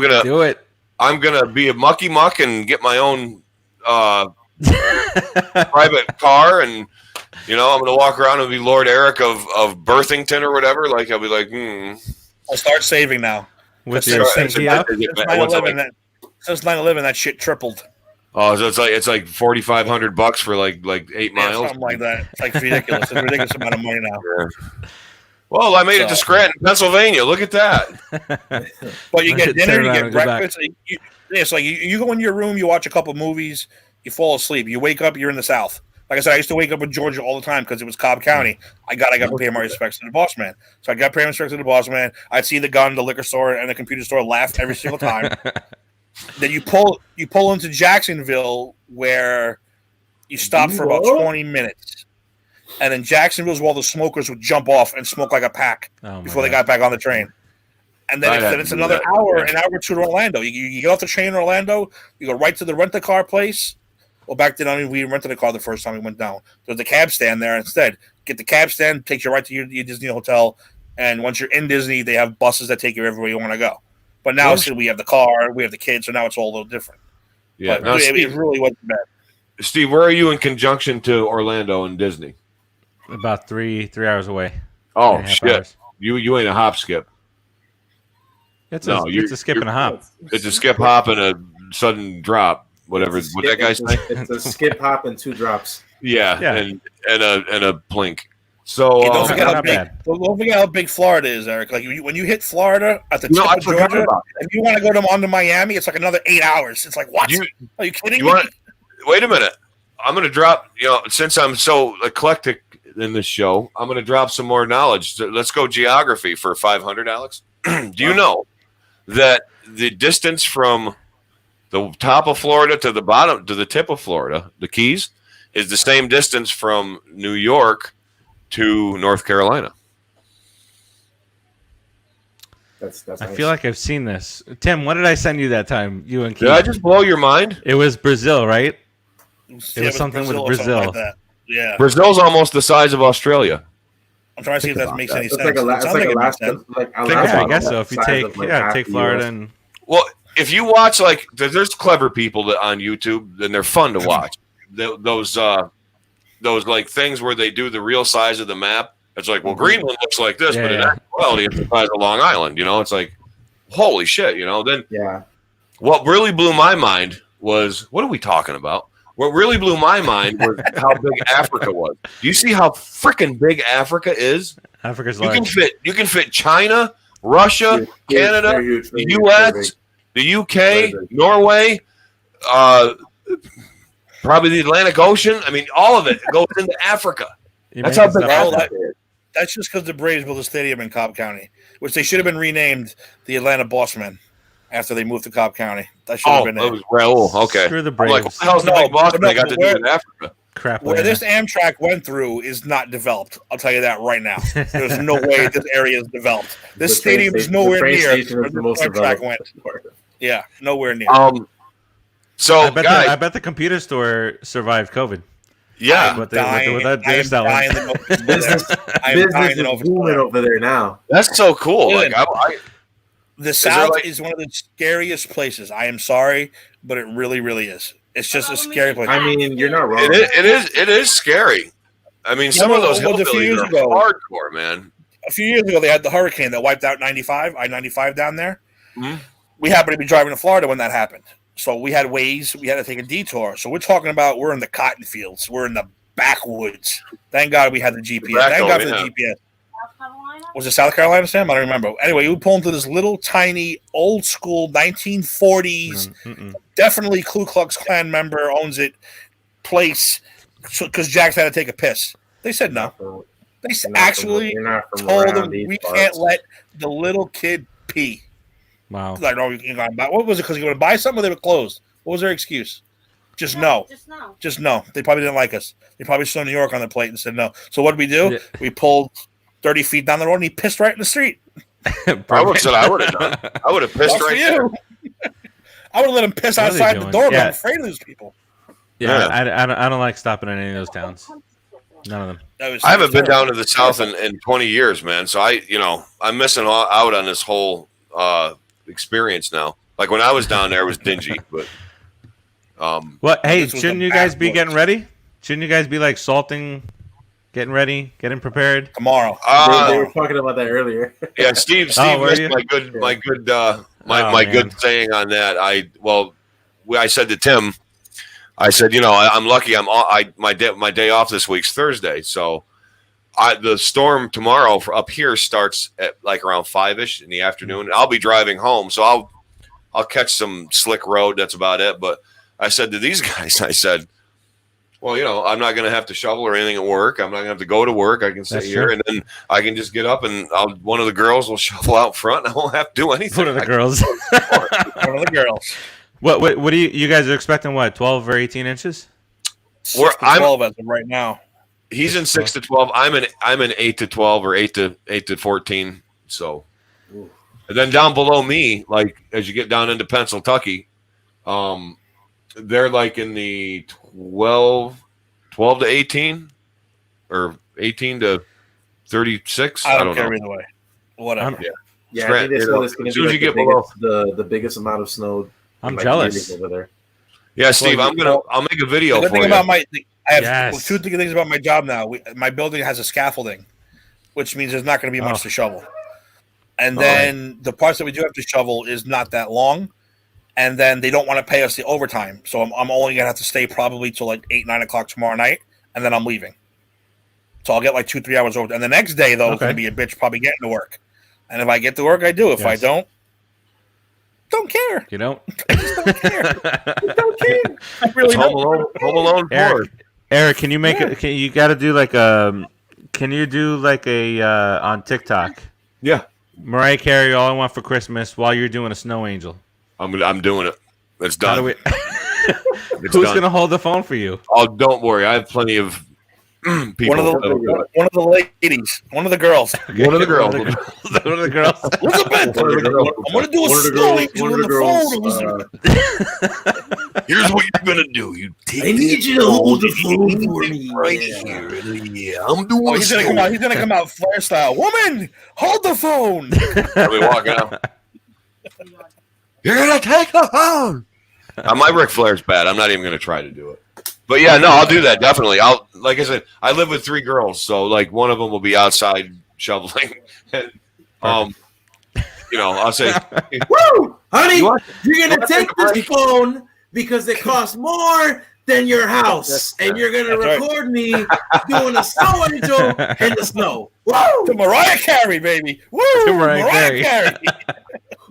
gonna be a mucky muck and get my own private car and. I'm going to walk around and be Lord Eric of Birthington or whatever. Like, I'll be like, I'll start saving now. With Since- your since- pinky up? Since 9/11, that shit tripled. Oh, so it's like $4,500 for like 8 Yeah, miles. something like that. It's like ridiculous. It's a ridiculous amount of money now. Yeah. Well, I made it to Scranton, Pennsylvania. Look at that. But you get Turn dinner, you around get and go back. breakfast. It's like you go in your room, you watch a couple movies, you fall asleep. You wake up, you're in the South. Like I said, I used to wake up in Georgia all the time because it was Cobb County. I got to pay my respects to the boss man. So I got to pay my respects to the boss man. I'd see the gun, the liquor store, and the computer store laugh every single time. Then you pull into Jacksonville, where you stop for about 20 minutes, and then Jacksonville's where all the smokers would jump off and smoke like a pack before they got back on the train. And then it's another hour, an hour or two to Orlando. You get off the train in Orlando, you go right to the rent-a-car place. Well, back then, I mean, we rented a car the first time we went down. There's a cab stand there instead. Get the cab stand, takes you right to your Disney hotel. And once you're in Disney, they have buses that take you everywhere you want to go. But now we have the car, we have the kids, so now it's all a little different. Yeah, but it really wasn't bad. Steve, where are you in conjunction to Orlando and Disney? About 3 hours away. Oh, 3.5 shit. hours. You ain't a hop skip. It's a skip and a hop. It's a skip, hop, and a sudden drop. Whatever. What that guy say? It's a skip, hop, and 2 drops. Yeah. And a plink. So don't forget how big Florida is, Eric. Like when you hit Florida at the tip of Georgia, if you want to go to Miami, it's like another 8 hours. It's like, what? Are you kidding me? Wait a minute. I'm going to drop, since I'm so eclectic in this show, I'm going to drop some more knowledge. Let's go geography for 500, Alex. Do you know that the distance from the top of Florida to the bottom, to the tip of Florida, the Keys, is the same distance from New York to North Carolina? That's I feel like I've seen this. Tim, what did I send you that time? You and Keith? Did I just blow your mind? It was Brazil, right? It was something with Brazil. Like that. Yeah. Brazil's almost the size of Australia. I'm trying to see if that makes any sense. It's like Alaska. Yeah, I guess so. If you take Florida and well, if you watch there's clever people on YouTube, and they're fun to watch. Those like things where they do the real size of the map. It's like, well, Greenland looks like this, but in actuality, it's the size of Long Island. It's like, holy shit. Then what really blew my mind was, what are we talking about? What really blew my mind was how big Africa was. Do you see how freaking big Africa is? Africa's large. You can fit China, Russia, Canada, the U.S., the UK, Norway, probably the Atlantic Ocean. I mean, all of it goes into Africa. That's how big Africa is. That's just because the Braves built a stadium in Cobb County, which they should have been renamed the Atlanta Bossmen after they moved to Cobb County. That should have been it. Raul. Okay. Screw the Braves. What the hell's the big Boston they got to do in Africa? Crap. Where this Amtrak went through is not developed. I'll tell you that right now. There's no way this area is developed. This stadium is nowhere near where the Amtrak went. Yeah, nowhere near. So I bet the computer store survived COVID. Yeah, business is booming over there now. That's so cool. The South is one of the scariest places. I am sorry, but it really, really is. It's just a scary place. I mean, you're not wrong. It is scary. I mean, some of those hillbillies are hardcore, man. A few years ago, they had the hurricane that wiped out I-95 down there. Mm-hmm. We happened to be driving to Florida when that happened. So we had Waze. We had to take a detour. So we're talking about we're in the cotton fields. We're in the backwoods. Thank God we had the GPS. Thank God for the GPS. Was it South Carolina, Sam? I don't remember. Anyway, we pull into this little tiny, old school 1940s, definitely Ku Klux Klan member owns it, place, because Jax had to take a piss. They said no. They actually told them we can't let the little kid pee. Wow. Like, no, what was it? Because you going to buy something or they were closed? What was their excuse? Just no. Just no. They probably didn't like us. They probably saw New York on the plate and said no. So what did we do? Yeah. We pulled 30 feet down the road and he pissed right in the street. I would have done. I would have pissed right there. I would have let him piss outside the door, but I'm afraid of those people. Yeah. I don't like stopping in any of those towns. None of them. I haven't been down to the South in 20 years, man. So I'm missing out on this whole experience now. Like when I was down there, it was dingy, but well, hey, shouldn't you guys be getting ready? Shouldn't you guys be like salting, getting ready, getting prepared tomorrow? They were talking about that earlier. Yeah, Steve missed my good saying on that. I said to Tim, I said, I'm lucky. My day off this week's Thursday, so the storm tomorrow up here starts at like around 5-ish in the afternoon. I'll be driving home, so I'll catch some slick road. That's about it. But I said to these guys, I said, well, I'm not going to have to shovel or anything at work. I'm not going to have to go to work. I can sit here and then I can just get up and one of the girls will shovel out front and I won't have to do anything. One of the girls. One of the girls. What do you guys are expecting? What, 12 or 18 inches? 6 to 12 as of right now. He's in 6 to 12. I'm in 8 to 12 or 8 to 14. So, and then down below me, like as you get down into Pennsylvania, they're like in the 12 to 18 or 18 to 36. I don't know. care either way. Whatever. Yeah, I think they said it's going as to soon be as you like get below. the biggest amount of snow. I'm like, jealous. over there. Yeah, Steve, I'll make a video The for thing you. about I have Yes. two things about my job now. My building has a scaffolding, which means there's not going to be much to shovel. And then the parts that we do have to shovel is not that long. And then they don't want to pay us the overtime. So I'm only going to have to stay probably till like 8, 9 o'clock tomorrow night. And then I'm leaving. So I'll get like 2-3 hours over. And the next day, though, it's going to be a bitch probably getting to work. And if I get to work, I do. If I don't care. You don't? I just don't care. I don't care. I really don't. Home Alone 4. Eric, can you make it? You got to do like can you do like a on TikTok? Yeah, Mariah Carey, All I Want for Christmas, while you're doing a snow angel. I'm doing it. It's How done. do we- It's Who's done. gonna hold the phone for you? Oh, don't worry. I have plenty of people. One of the ladies, one of the girls. One of the girls. One of the girls. Elizabeth, I'm going to do a snow angel on the phone. Here's what you're gonna do. You take I need you to hold the phone for me. right here. Yeah, I'm doing. Oh, he's going to come out. He's going to come out flare style. Woman, hold the phone. Let me walk out. You're gonna take the phone. My Ric Flair's bad. I'm not even gonna try to do it. But yeah, no, I'll do that definitely. Like I said, I live with 3 girls, so like one of them will be outside shoveling. And, I'll say, Woo! Honey, You want- you're going to want take to take a this phone because it costs more than your house. And you're going to That's right. record me doing a snow angel in the snow. Woo! To Mariah Carey, baby. Woo! To Mariah Mariah Carey. Carey.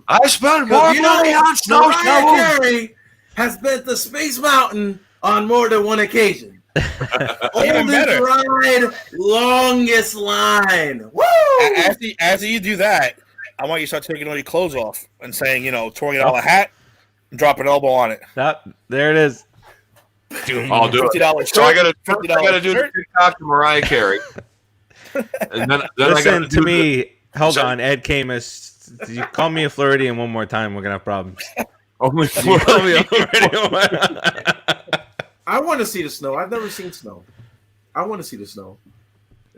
I spend more Because money on snow Mariah shovels. Carey has been to Space Mountain on more than one occasion. Oldest better. ride, longest line. Woo! After you do that, I want you to start taking all your clothes off and saying, $20 hat and drop an elbow on it. There it is. I'll do it. $50 So I gotta $50 do the shirt. TikTok to Mariah Carey. And then I Listen gotta to do me. Hold Sorry. on, Ed Camus. You call me a Floridian one more time, we're gonna have problems. Only You call me a Floridian one- I want to see the snow. I've never seen snow. I want to see the snow.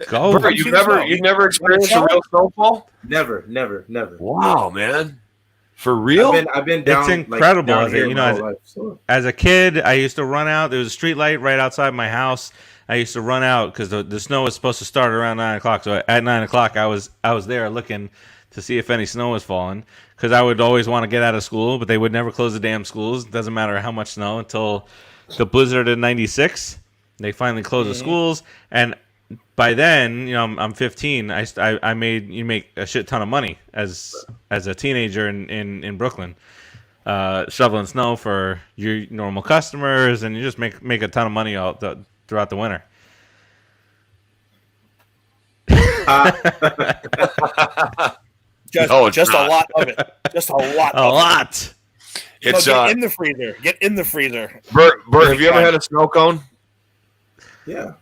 Go. Bert, you've never experienced a real snowfall? Never. Wow, man. For real? I've been down. It's incredible, Like, down here my as- whole life, so. As a kid, I used to run out. There was a street light right outside my house. I used to run out because the snow was supposed to start around 9 o'clock. So at 9 o'clock, I was there looking to see if any snow was falling because I would always want to get out of school, but they would never close the damn schools. It doesn't matter how much snow until the blizzard in '96. They finally closed the schools, and by then, I'm 15. I made you make a shit ton of money as a teenager in Brooklyn. Shoveling snow for your normal customers, and you just make a ton of money throughout the winter. Just a lot of it. Just a lot. A lot. It's get in the freezer. Get in the freezer. Bert, have you ever had a snow cone? Yeah.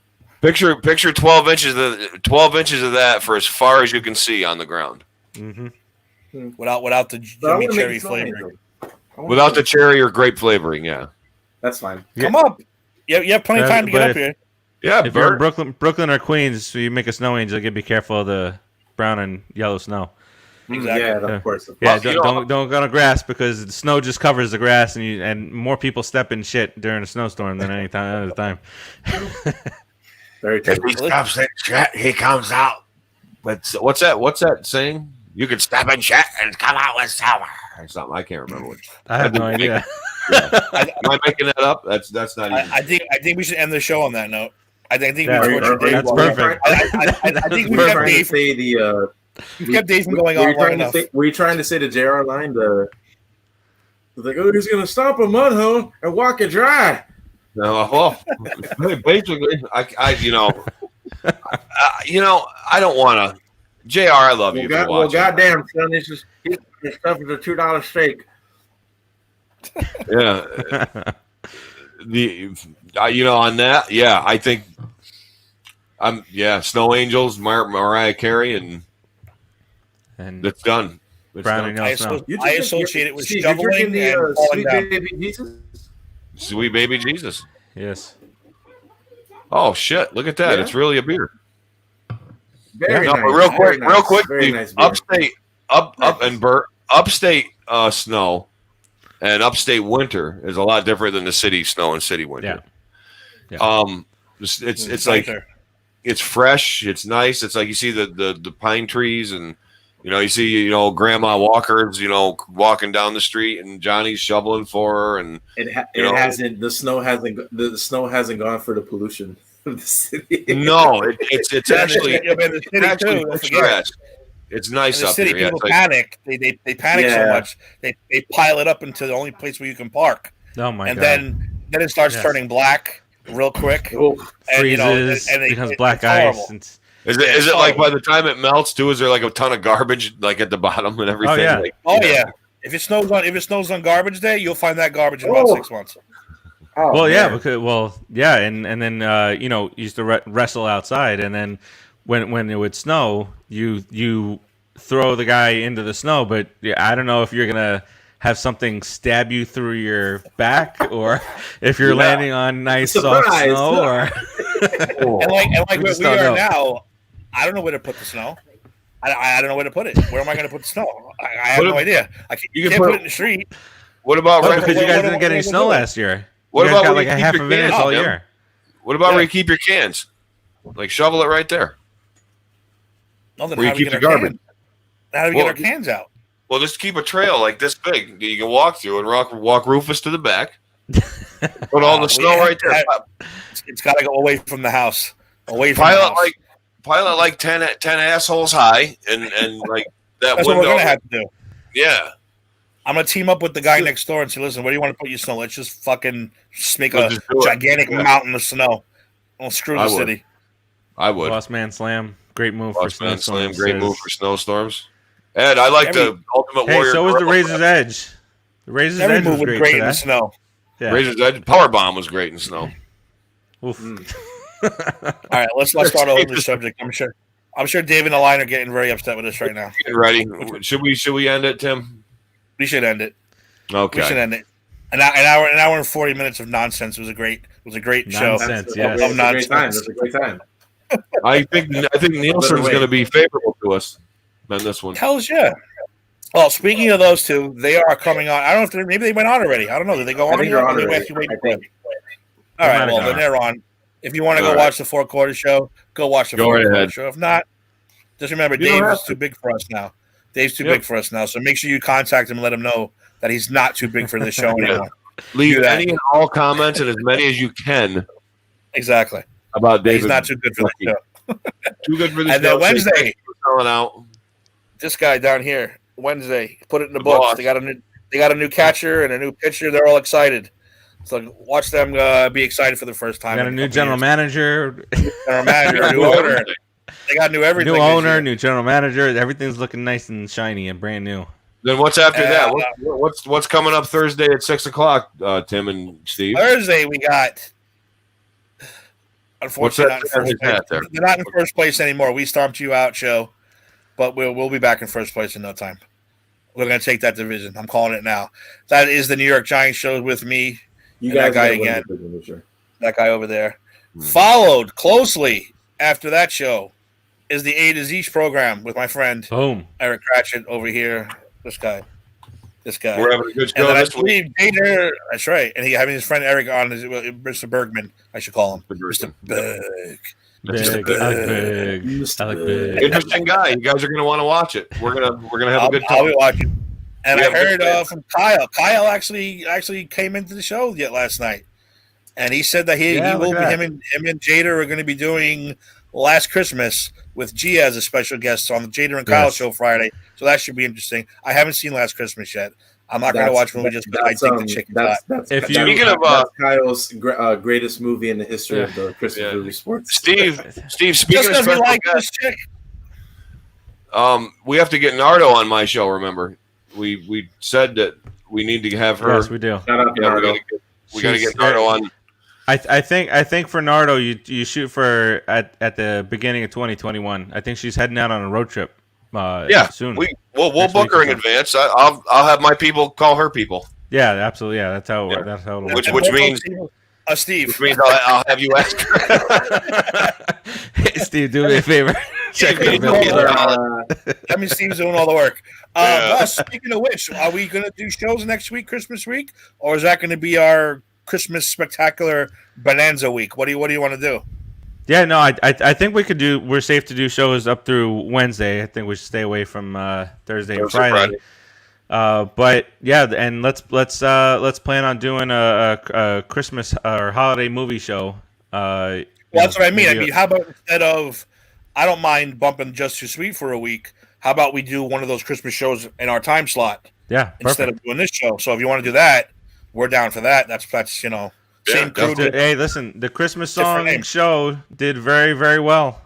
Picture 12 inches of that for as far as you can see on the ground. Mm-hmm. Without the But I Jimmy wanna make cherry a snow flavoring. angel. Without the cherry or grape flavoring, yeah. That's fine. Come up. You have plenty of time to get But up here. Yeah, If you're in Bert. Brooklyn or Queens, so you make a snow angel, you gotta be careful of the brown and yellow snow. Exactly. Yeah, Yeah. of course. Yeah, Well, don't go on grass because the snow just covers the grass, and more people step in shit during a snowstorm than any time other time. Very true. If he stops in shit, he comes out. But what's that saying? You can step in shit and come out with silver. Or something. I can't remember what. I have no idea. Am I making that up? That's not even. I think we should end the show on that note. I think Yeah, we tortured Dave. that's perfect. I think we We're kept trying to Dave. say the. We kept Dave from going were on you long trying to enough. say? Were you trying to say the JR line? The like, oh, he's gonna stop a mud hole and walk it dry. No, well, basically, I don't want to. Jr. I love you. Well, goddamn, son, this is stuff is a $2 steak. Yeah. On that, yeah, I think Snow Angels, Mariah Carey, and it's done. It's Brownie done. Nails Snow. I associate it with Steve, you're drinking shoveling and falling Sweet down. Baby Jesus? Sweet Baby Jesus. Yes. Oh shit! Look at that. Yeah. It's really a beer. Very No, nice. but real very quick, very Steve, nice beer. upstate snow and upstate winter is a lot different than the city snow and city winter. Yeah. It's like it's fresh, it's nice. It's like you see the pine trees, and you see Grandma Walker's walking down the street, and Johnny's shoveling for her, and hasn't the snow hasn't gone for the pollution of the city. no, it's actually in the city actually too. Don't forget. picturesque. It's nice In the up city, here. Yeah, people it's like- panic. They panic so Yeah. much they pile it up into the only place where you can park, Oh my and god. then it starts Yes. turning black real quick. Oh, And, freezes, and becomes it's black horrible. ice. And, Is it like by the time it melts too? Is there like a ton of garbage like at the bottom and everything? yeah. Like, Oh yeah. If it snows on garbage day, you'll find that garbage in about Oh. 6 months. well, yeah, man. and then you used to wrestle outside, and then when it would snow, you throw the guy into the snow, but I don't know if you're gonna have something stab you through your back, or if you're landing on nice soft Surprise. snow, or And like We where just we don't are know. now, I don't know where to put the snow. I don't know where to put it. Where am I going to put the snow? I have What no if- idea. you You can can't put- put it in the street. what about no, right? because you guys what- didn't get any what- snow what- last year. What You guys about got where like you a keep half your of it cans, all Tim? year? What about Yeah. where you keep your cans? Like shovel it right there. No, then Where you how do we keep get the our garbage. cans? How do we Well, get our cans out? Well, just keep a trail like this big that you can walk through and walk Rufus to the back. Put all the snow right there. It's got to go away from the house. Away from the house. Pile it like 10 assholes high, and like that That's what window. we're going to have to do. Yeah. I'm going to team up with the guy next door and say, listen, where do you want to put your snow? Let's just fucking make Let's a just do it. gigantic Yeah. mountain of snow. Don't screw I the would. city. I would. Boss Man Slam, great move Boss for Man snowstorms. Slam, great move for snowstorms. Ed, I like the Ultimate Hey, Warrior. so was the Gorilla. Razor's Edge. The Razor's Every Edge move was was great great in today. the snow. Yeah. Razor's Edge. Power Bomb was great in snow. Oof. All right, let's start over the subject. I'm sure Dave and Align are getting very upset with us right now. Get ready. Should we end it, Tim? We should end it. We should Okay. end it. An hour and 40 minutes of nonsense. It was a great show. Nonsense. That's yes. a great time. That's a great time. I think Nielsen's going to be favorable to us on this one. Hell's yeah. Well, speaking of those two, they are coming on. I don't know if maybe they went on already. I don't know. Did they go I on think here? they're Or on did we already. have to wait I for it? think. All right, Might well, have then gone. they're on. If you want to All go right. watch the 4 Quarter show, go watch the Go 4 right Quarter ahead. show. If not, just remember, You don't Dave have is too big for us now. Dave's too Yep. big for us now. So make sure you contact him and let him know that he's not too big for this show Yeah. anymore. Leave Do that. any and all comments and as many as you can Exactly. about David. He's not too good for the show. Too good for the And show. then Wednesday, Thanks for selling out. this guy down here, Wednesday, put it in the The books. boss. They got a new catcher and a new pitcher. They're all excited. So watch them be excited for the first We time. got a in new couple general years. manager, General manager, new owner. They got new everything. new this owner, year. new general manager. Everything's looking nice and shiny and brand new. Then what's after that? Uh, What's coming up Thursday at 6:00? Tim and Steve. Thursday we got. Unfortunately, not in What's first that place. hat there? They're not in first place anymore. We stomped you out, show, but we'll be back in first place in no time. We're going to take that division. I'm calling it now. That is the New York Giants show with me, You And that guys guy gotta win again. the division this year. that guy over there. Hmm. Followed closely after that show is the A to Z program with my friend Boom. Eric Cratchit over here. This guy. We're having a good And show then I this week. believe Gator, that's right. And he having his friend Eric on, Mr. Bergman, I should call him. Mr. Berg. Big. I like big. I like big. Interesting guy. You guys are going to want to watch it. We're gonna have a good I'll time. be watching. And We I have good heard fans. from Kyle. Kyle actually came into the show yet last night, and he said that he Yeah, will look be at him and Jada are going to be doing Last Christmas with G as a special guest on the Jada and Kyle Yes. show Friday. So that should be interesting. I haven't seen Last Christmas yet. I'm not going to watch when we just. I think the chicken's hot. That's If you- Speaking of, that's Kyle's greatest movie in the history of the Christmas Yeah. movie sports. Steve, speaking Just of because we special like guests, this chick. we have to get Nardo on my show. Remember, we said that We need to have her. Yes, we do. Shout out to Yeah, Nardo. we got to She's- get Nardo on. I think for Nardo, you shoot for at the beginning of 2021. I think she's heading out on a road trip. Soon. We'll Next book week her or in so. advance. I'll have my people call her people, Yeah, absolutely. Yeah, that's how Yeah. that's how it'll Which- work. which means- Steve. which means I'll have you ask her. Hey, Steve, do me a favor. Check Yeah, her no, bill. I mean, Steve's doing all the work. Yeah. Boss, speaking of which, are we going to do shows next week, Christmas week, or is that going to be our Christmas spectacular bonanza week? What do you want to do? Yeah, no, I think we could do. We're safe to do shows up through Wednesday. I think we should stay away from Thursday and Friday. But yeah, and let's plan on doing a Christmas or holiday movie show. Well, that's what I mean. maybe How about instead of, I don't mind bumping Just Too Sweet for a week. How about we do one of those Christmas shows in our time slot yeah, instead perfect. of doing this show? So if you want to do that, we're down for that. That's same Yeah, crew. Hey, listen, the Christmas Different song name. show did very, very well.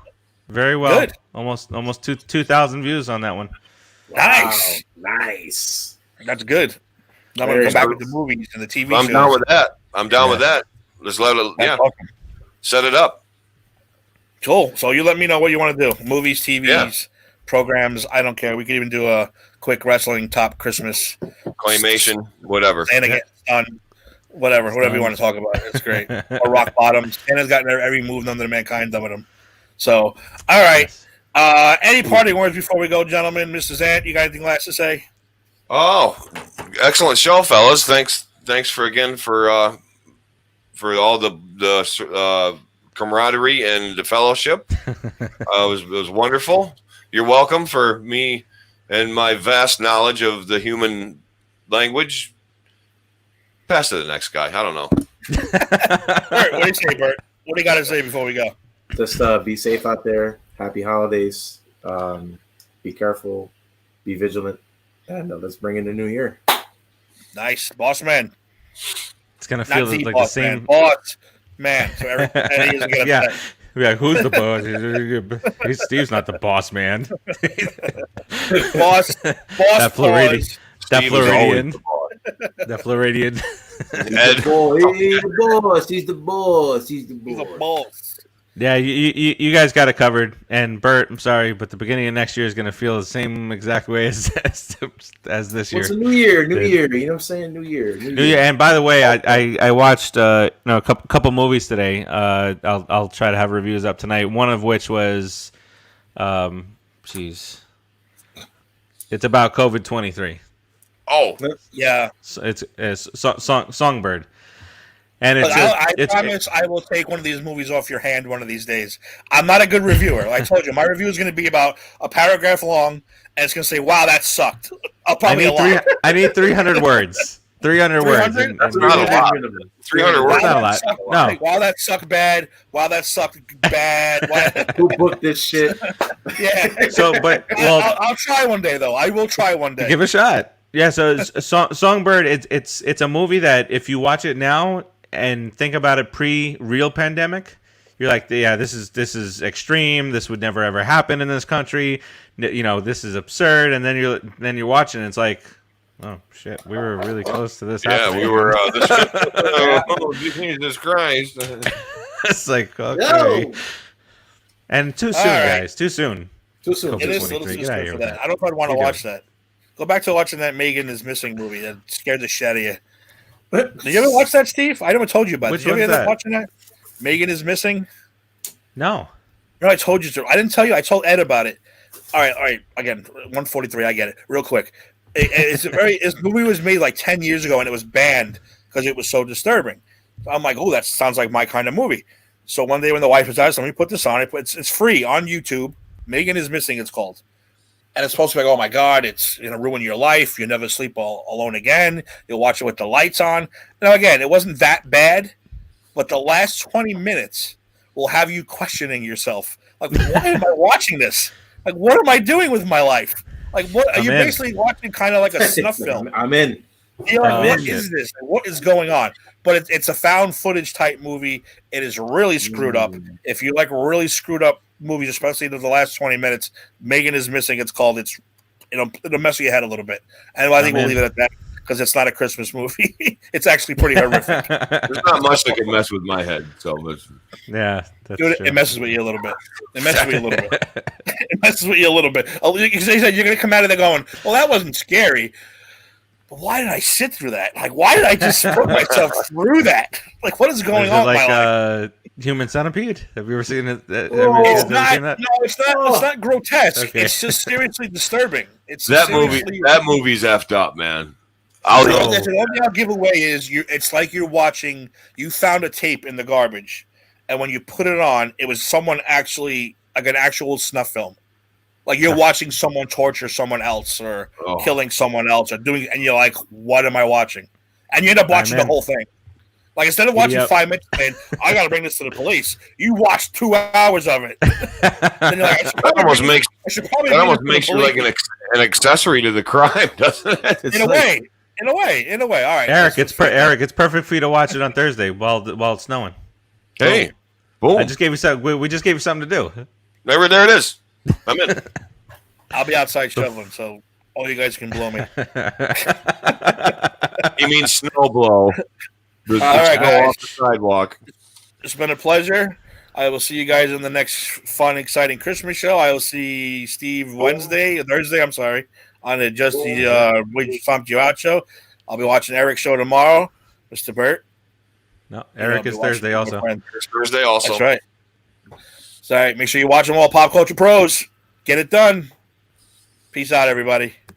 Very well. Good. Almost 2,000 views on that one. Nice. Wow, nice. That's good. Now I'm going to come back with the movies and the TV I'm shows. down with that. I'm down Yeah. with that. Let's let it. That's Yeah, awesome. set it up. Cool. So you let me know what you want to do. Movies, TVs, Yeah. programs. I don't care. We could even do a quick wrestling top Christmas. Claymation, whatever. Santa gets done. Whatever you want to talk about. It's great. Or rock bottom. Santa's gotten every move known to mankind done with him. So, all right. Any parting words before we go, gentlemen? Mrs. Ant, you got anything last to say? Oh, excellent show, fellas. Thanks for all the camaraderie and the fellowship. It was wonderful. You're welcome for me and my vast knowledge of the human language. Pass to the next guy. I don't know. Bert, what do you say, Bert? What do you got to say before we go? Just be safe out there. Happy holidays. Be careful. Be vigilant. And let's bring in the new year. Nice. Boss man. It's gonna Not feel the like the boss same. man. Boss man. So everybody is going to Yeah. Yeah, who's the boss? Steve's not the boss, man. Boss. That Floridian. Boss. That Steve is always Floridian. the boss. That Floridian. Ed, He's the boss. He's the boss. He's the He's a boss. boss. Yeah, you guys got it covered. And Bert, I'm sorry, but the beginning of next year is going to feel the same exact way as this year. What's a new year? New Good. year. You know what I'm saying? New year. New year. And by the way, I watched a couple movies today. I'll try to have reviews up tonight. One of which was, it's about COVID-23. oh, Yeah. So it's Songbird, and But it's I promise I will take one of these movies off your hand one of these days. I'm not a good reviewer. I told you, my review is going to be about a paragraph long, and it's going to say, wow, that sucked. I'll probably I need 300 words. 300 words. 300? And- That's and- not a really lot. good. 300 Wow, words. not a that lot. sucked. No. Like, wow, that sucked bad. Wow, that sucked bad. Wow. Who booked this shit? Yeah. So, but well, I'll try one day, though. I will try one day. give it a shot. Yeah. So, Songbird. It's a movie that if you watch it now and think about it pre-real pandemic, you're like, yeah, this is extreme. This would never ever happen in this country. You know, this is absurd. And then you're watching, and it's like, oh shit, we were really close to this. Yeah, happening. we were. Oh, Jesus Christ! It's like, okay. No. And too soon, right. guys. Too soon. Too soon. It is a little 23. too Get out of soon here for with that. that. I don't know if I'd want to You do. watch that. Go back to watching that Megan is Missing movie. That scared the shit out of you. Did you ever watch that, Steve? I never told you about it. Which Did you ever one's end up that? watching that? Megan is Missing? No. No, I told you to. I didn't tell you. I told Ed about it. All right. Again, 143. I get it. Real quick. This movie was made like 10 years ago, and it was banned because it was so disturbing. So I'm like, oh, that sounds like my kind of movie. So one day when the wife was out, let me put this on. It's free on YouTube. Megan is Missing. It's called. And it's supposed to be like, oh my God, it's ruin your life. You'll never sleep alone again. You'll watch it with the lights on. Now, again, it wasn't that bad, but the last 20 minutes will have you questioning yourself. Like, why am I watching this? Like, what am I doing with my life? Like, what are I'm you in. basically watching kind of like a snuff film? I'm in. You're like, Oh, what yeah. is this? What is going on? But it's a found footage type movie. It is really screwed up. If you like really screwed up movies, especially the last 20 minutes, Megan is Missing. It's called. It'll mess with your head a little bit. And I think I'm we'll in. leave it at that. because it's not a Christmas movie. It's actually pretty horrific. There's not much that can mess with my head. So Yeah, that's Dude, true. it messes with you a little bit. It messes with you a little bit. It messes with you a little bit. Oh, you said you're going to come out of there going, well, that wasn't scary. But why did I sit through that? Like, why did I just put myself through that? Like, what is going Is it on like in my life? Human Centipede? Have you ever seen it? It's Ever not. seen that? No, it's not. It's not grotesque. Okay. It's just seriously disturbing. It's that seriously, movie's effed up, man. The only thing I'll give away is it's like you're watching. You found a tape in the garbage, and when you put it on, it was someone actually like an actual snuff film. Like you're watching someone torture someone else or killing someone else or doing, and you're like, "What am I watching?" And you end up watching the whole thing. Like instead of watching 5 minutes, and I got to bring this to the police, you watch 2 hours of it. And you're like, that almost makes you like an accessory to the crime, doesn't it? In a way. All right, Eric, it's perfect for you to watch it on Thursday while it's snowing. Hey, boom! I just gave you something. We just gave you something to do. There it is. I'm in. I'll be outside shoveling, so all you guys can blow me. You mean snow blow? All right, guys. Off the sidewalk. It's been a pleasure. I will see you guys in the next fun, exciting Christmas show. I will see Steve Thursday. I'm sorry, on the Just the We Funked You Out show. I'll be watching Eric's show tomorrow, Mr. Burt. No, Eric is Thursday also. It's Thursday also. That's right. All right. Make sure you watch them all. Pop Culture Pros. Get it done. Peace out, everybody.